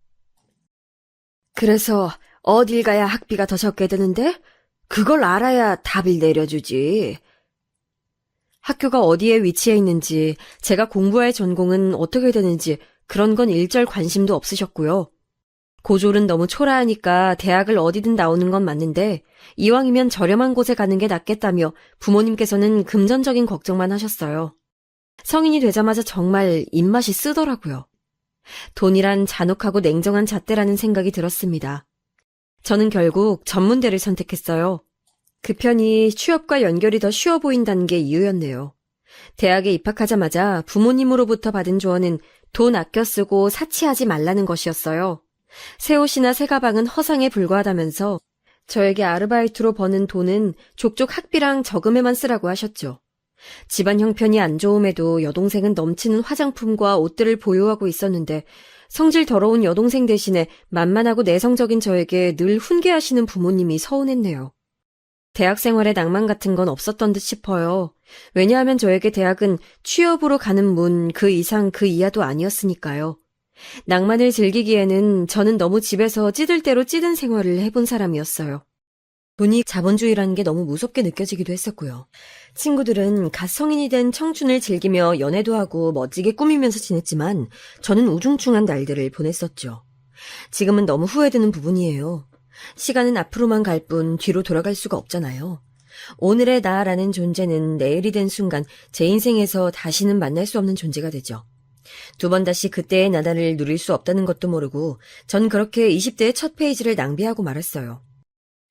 그래서 어딜 가야 학비가 더 적게 드는데? 그걸 알아야 답을 내려주지. 학교가 어디에 위치해 있는지, 제가 공부할 전공은 어떻게 되는지 그런 건 일절 관심도 없으셨고요. 고졸은 너무 초라하니까 대학을 어디든 나오는 건 맞는데 이왕이면 저렴한 곳에 가는 게 낫겠다며 부모님께서는 금전적인 걱정만 하셨어요. 성인이 되자마자 정말 입맛이 쓰더라고요. 돈이란 잔혹하고 냉정한 잣대라는 생각이 들었습니다. 저는 결국 전문대를 선택했어요. 그 편이 취업과 연결이 더 쉬워 보인다는 게 이유였네요. 대학에 입학하자마자 부모님으로부터 받은 조언은 돈 아껴 쓰고 사치하지 말라는 것이었어요. 새 옷이나 새 가방은 허상에 불과하다면서 저에게 아르바이트로 버는 돈은 족족 학비랑 저금에만 쓰라고 하셨죠. 집안 형편이 안 좋음에도 여동생은 넘치는 화장품과 옷들을 보유하고 있었는데 성질 더러운 여동생 대신에 만만하고 내성적인 저에게 늘 훈계하시는 부모님이 서운했네요. 대학 생활에 낭만 같은 건 없었던 듯 싶어요. 왜냐하면 저에게 대학은 취업으로 가는 문 그 이상 그 이하도 아니었으니까요. 낭만을 즐기기에는 저는 너무 집에서 찌들 대로 찌든 생활을 해본 사람이었어요. 돈이 자본주의라는 게 너무 무섭게 느껴지기도 했었고요. 친구들은 갓 성인이 된 청춘을 즐기며 연애도 하고 멋지게 꾸미면서 지냈지만 저는 우중충한 날들을 보냈었죠. 지금은 너무 후회되는 부분이에요. 시간은 앞으로만 갈 뿐 뒤로 돌아갈 수가 없잖아요. 오늘의 나라는 존재는 내일이 된 순간 제 인생에서 다시는 만날 수 없는 존재가 되죠. 2번 다시 그때의 나날을 누릴 수 없다는 것도 모르고 전 그렇게 20대의 첫 페이지를 낭비하고 말았어요.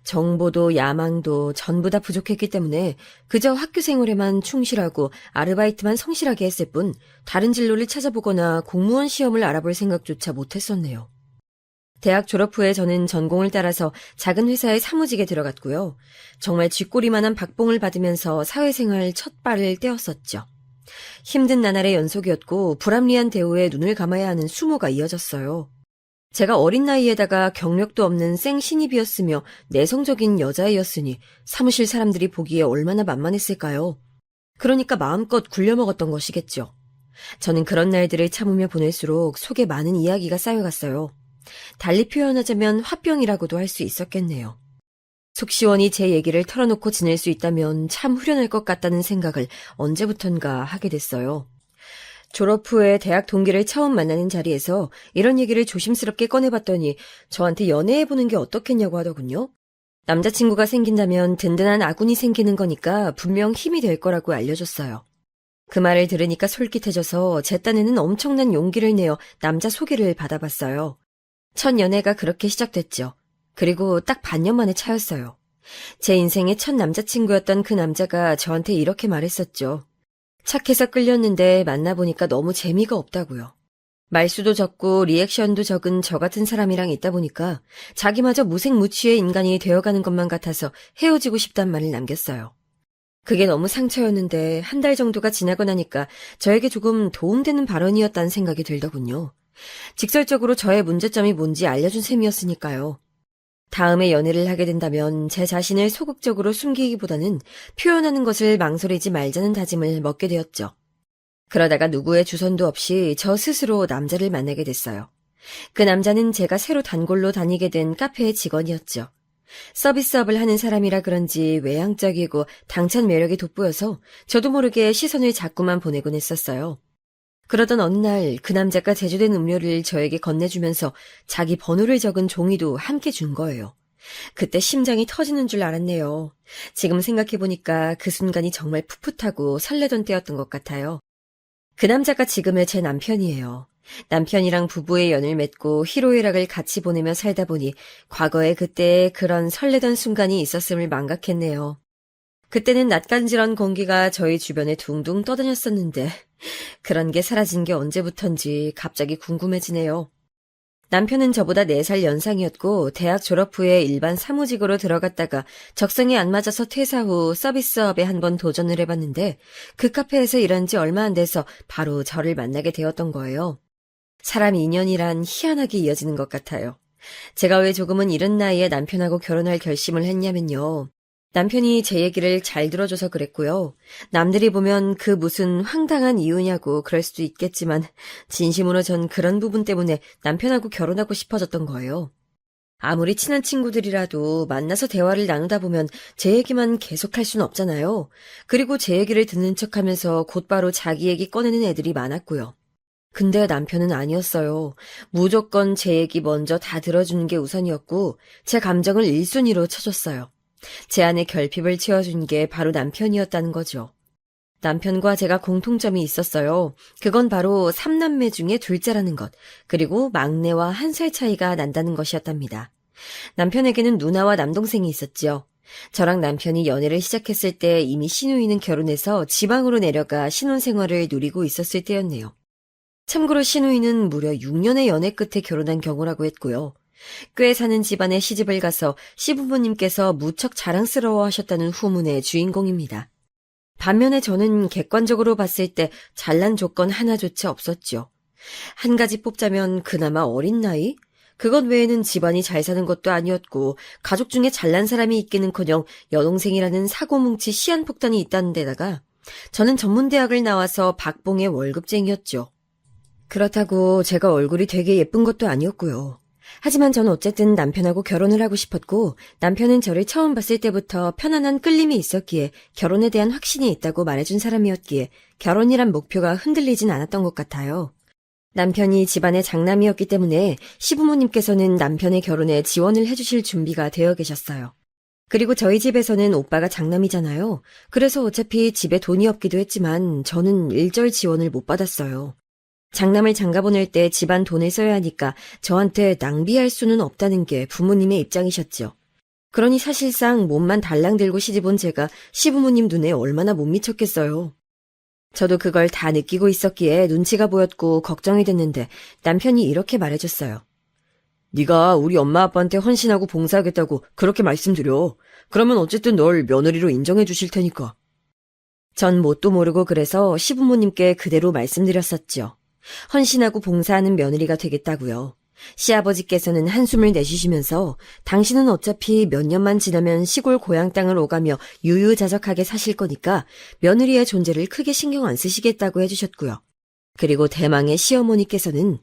정보도 야망도 전부 다 부족했기 때문에 그저 학교 생활에만 충실하고 아르바이트만 성실하게 했을 뿐 다른 진로를 찾아보거나 공무원 시험을 알아볼 생각조차 못했었네요. 대학 졸업 후에 저는 전공을 따라서 작은 회사에 사무직에 들어갔고요. 정말 쥐꼬리만한 박봉을 받으면서 사회생활 첫 발을 떼었었죠. 힘든 나날의 연속이었고 불합리한 대우에 눈을 감아야 하는 수모가 이어졌어요. 제가 어린 나이에다가 경력도 없는 생신입이었으며 내성적인 여자애였으니 사무실 사람들이 보기에 얼마나 만만했을까요? 그러니까 마음껏 굴려먹었던 것이겠죠. 저는 그런 날들을 참으며 보낼수록 속에 많은 이야기가 쌓여갔어요. 달리 표현하자면 화병이라고도 할 수 있었겠네요. 속 시원히 제 얘기를 털어놓고 지낼 수 있다면 참 후련할 것 같다는 생각을 언제부턴가 하게 됐어요. 졸업 후에 대학 동기를 처음 만나는 자리에서 이런 얘기를 조심스럽게 꺼내봤더니 저한테 연애해보는 게 어떻겠냐고 하더군요. 남자친구가 생긴다면 든든한 아군이 생기는 거니까 분명 힘이 될 거라고 알려줬어요. 그 말을 들으니까 솔깃해져서 제 딴에는 엄청난 용기를 내어 남자 소개를 받아봤어요. 첫 연애가 그렇게 시작됐죠. 그리고 딱 반년 만에 차였어요. 제 인생의 첫 남자친구였던 그 남자가 저한테 이렇게 말했었죠. 착해서 끌렸는데 만나보니까 너무 재미가 없다고요. 말수도 적고 리액션도 적은 저 같은 사람이랑 있다 보니까 자기마저 무색무취의 인간이 되어가는 것만 같아서 헤어지고 싶단 말을 남겼어요. 그게 너무 상처였는데 한 달 정도가 지나고 나니까 저에게 조금 도움되는 발언이었다는 생각이 들더군요. 직설적으로 저의 문제점이 뭔지 알려준 셈이었으니까요. 다음에 연애를 하게 된다면 제 자신을 소극적으로 숨기기보다는 표현하는 것을 망설이지 말자는 다짐을 먹게 되었죠. 그러다가 누구의 주선도 없이 저 스스로 남자를 만나게 됐어요. 그 남자는 제가 새로 단골로 다니게 된 카페의 직원이었죠. 서비스업을 하는 사람이라 그런지 외향적이고 당찬 매력이 돋보여서 저도 모르게 시선을 자꾸만 보내곤 했었어요. 그러던 어느 날 그 남자가 제조된 음료를 저에게 건네주면서 자기 번호를 적은 종이도 함께 준 거예요. 그때 심장이 터지는 줄 알았네요. 지금 생각해보니까 그 순간이 정말 풋풋하고 설레던 때였던 것 같아요. 그 남자가 지금의 제 남편이에요. 남편이랑 부부의 연을 맺고 희로애락을 같이 보내며 살다 보니 과거에 그때의 그런 설레던 순간이 있었음을 망각했네요. 그때는 낯간지런 공기가 저희 주변에 둥둥 떠다녔었는데 그런 게 사라진 게 언제부턴지 갑자기 궁금해지네요. 남편은 저보다 4살 연상이었고 대학 졸업 후에 일반 사무직으로 들어갔다가 적성에 안 맞아서 퇴사 후 서비스업에 한번 도전을 해봤는데 그 카페에서 일한 지 얼마 안 돼서 바로 저를 만나게 되었던 거예요. 사람 인연이란 희한하게 이어지는 것 같아요. 제가 왜 조금은 이른 나이에 남편하고 결혼할 결심을 했냐면요. 남편이 제 얘기를 잘 들어줘서 그랬고요. 남들이 보면 그 무슨 황당한 이유냐고 그럴 수도 있겠지만 진심으로 전 그런 부분 때문에 남편하고 결혼하고 싶어졌던 거예요. 아무리 친한 친구들이라도 만나서 대화를 나누다 보면 제 얘기만 계속할 수는 없잖아요. 그리고 제 얘기를 듣는 척하면서 곧바로 자기 얘기 꺼내는 애들이 많았고요. 근데 남편은 아니었어요. 무조건 제 얘기 먼저 다 들어주는 게 우선이었고 제 감정을 1순위로 쳐줬어요. 제 안에 결핍을 채워준 게 바로 남편이었다는 거죠. 남편과 제가 공통점이 있었어요. 그건 바로 3남매 중에 둘째라는 것, 그리고 막내와 1살 차이가 난다는 것이었답니다. 남편에게는 누나와 남동생이 있었죠. 저랑 남편이 연애를 시작했을 때 이미 시누이는 결혼해서 지방으로 내려가 신혼생활을 누리고 있었을 때였네요. 참고로 시누이는 무려 6년의 연애 끝에 결혼한 경우라고 했고요. 꽤 사는 집안에 시집을 가서 시부모님께서 무척 자랑스러워하셨다는 후문의 주인공입니다. 반면에 저는 객관적으로 봤을 때 잘난 조건 하나조차 없었죠. 한 가지 뽑자면 그나마 어린 나이? 그것 외에는 집안이 잘 사는 것도 아니었고 가족 중에 잘난 사람이 있기는커녕 여동생이라는 사고뭉치 시한폭탄이 있다는 데다가 저는 전문대학을 나와서 박봉의 월급쟁이였죠. 그렇다고 제가 얼굴이 되게 예쁜 것도 아니었고요. 하지만 전 어쨌든 남편하고 결혼을 하고 싶었고 남편은 저를 처음 봤을 때부터 편안한 끌림이 있었기에 결혼에 대한 확신이 있다고 말해준 사람이었기에 결혼이란 목표가 흔들리진 않았던 것 같아요. 남편이 집안의 장남이었기 때문에 시부모님께서는 남편의 결혼에 지원을 해주실 준비가 되어 계셨어요. 그리고 저희 집에서는 오빠가 장남이잖아요. 그래서 어차피 집에 돈이 없기도 했지만 저는 일절 지원을 못 받았어요. 장남을 장가보낼 때 집안 돈을 써야 하니까 저한테 낭비할 수는 없다는 게 부모님의 입장이셨죠. 그러니 사실상 몸만 달랑 들고 시집온 제가 시부모님 눈에 얼마나 못 미쳤겠어요. 저도 그걸 다 느끼고 있었기에 눈치가 보였고 걱정이 됐는데 남편이 이렇게 말해줬어요. 네가 우리 엄마 아빠한테 헌신하고 봉사하겠다고 그렇게 말씀드려. 그러면 어쨌든 널 며느리로 인정해 주실 테니까. 전 뭣도 모르고 그래서 시부모님께 그대로 말씀드렸었죠. 헌신하고 봉사하는 며느리가 되겠다고요. 시아버지께서는 한숨을 내쉬시면서 당신은 어차피 몇 년만 지나면 시골 고향 땅을 오가며 유유자적하게 사실 거니까 며느리의 존재를 크게 신경 안 쓰시겠다고 해주셨고요. 그리고 대망의 시어머니께서는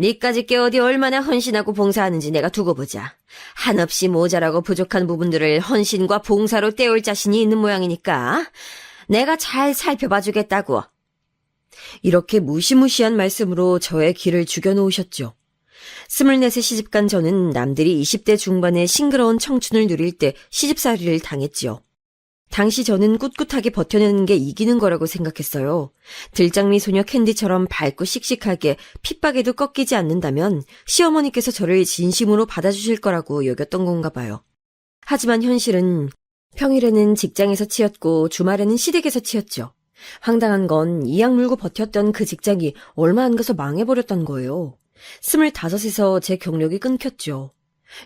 니까짓 게 어디 얼마나 헌신하고 봉사하는지 내가 두고 보자. 한없이 모자라고 부족한 부분들을 헌신과 봉사로 때울 자신이 있는 모양이니까 내가 잘 살펴봐 주겠다고. 이렇게 무시무시한 말씀으로 저의 길을 죽여놓으셨죠. 24세 시집간 저는 남들이 20대 중반의 싱그러운 청춘을 누릴 때 시집살이를 당했지요. 당시 저는 꿋꿋하게 버텨내는 게 이기는 거라고 생각했어요. 들장미 소녀 캔디처럼 밝고 씩씩하게 핏박에도 꺾이지 않는다면 시어머니께서 저를 진심으로 받아주실 거라고 여겼던 건가 봐요. 하지만 현실은 평일에는 직장에서 치였고 주말에는 시댁에서 치였죠. 황당한 건 이악 물고 버텼던 그 직장이 얼마 안 가서 망해버렸던 거예요. 25에서 제 경력이 끊겼죠.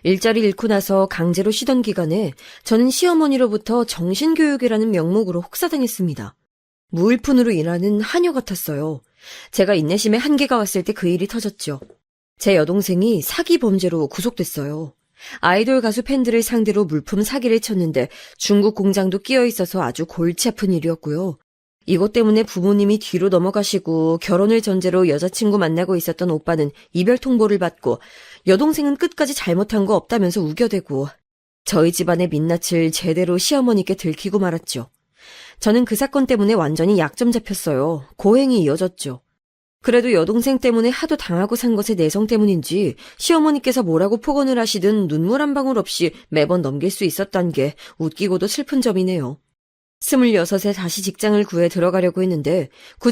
일자리 잃고 나서 강제로 쉬던 기간에 저는 시어머니로부터 정신교육이라는 명목으로 혹사당했습니다. 무일푼으로 일하는 하녀 같았어요. 제가 인내심에 한계가 왔을 때 그 일이 터졌죠. 제 여동생이 사기 범죄로 구속됐어요. 아이돌 가수 팬들을 상대로 물품 사기를 쳤는데 중국 공장도 끼어 있어서 아주 골치 아픈 일이었고요. 이것 때문에 부모님이 뒤로 넘어가시고 결혼을 전제로 여자친구 만나고 있었던 오빠는 이별 통보를 받고 여동생은 끝까지 잘못한 거 없다면서 우겨대고 저희 집안의 민낯을 제대로 시어머니께 들키고 말았죠. 저는 그 사건 때문에 완전히 약점 잡혔어요. 고행이 이어졌죠. 그래도 여동생 때문에 하도 당하고 산 것의 내성 때문인지 시어머니께서 뭐라고 폭언을 하시든 눈물 한 방울 없이 매번 넘길 수 있었단 게 웃기고도 슬픈 점이네요. 26에 다시 직장을 구해 들어가려고 했는데 구직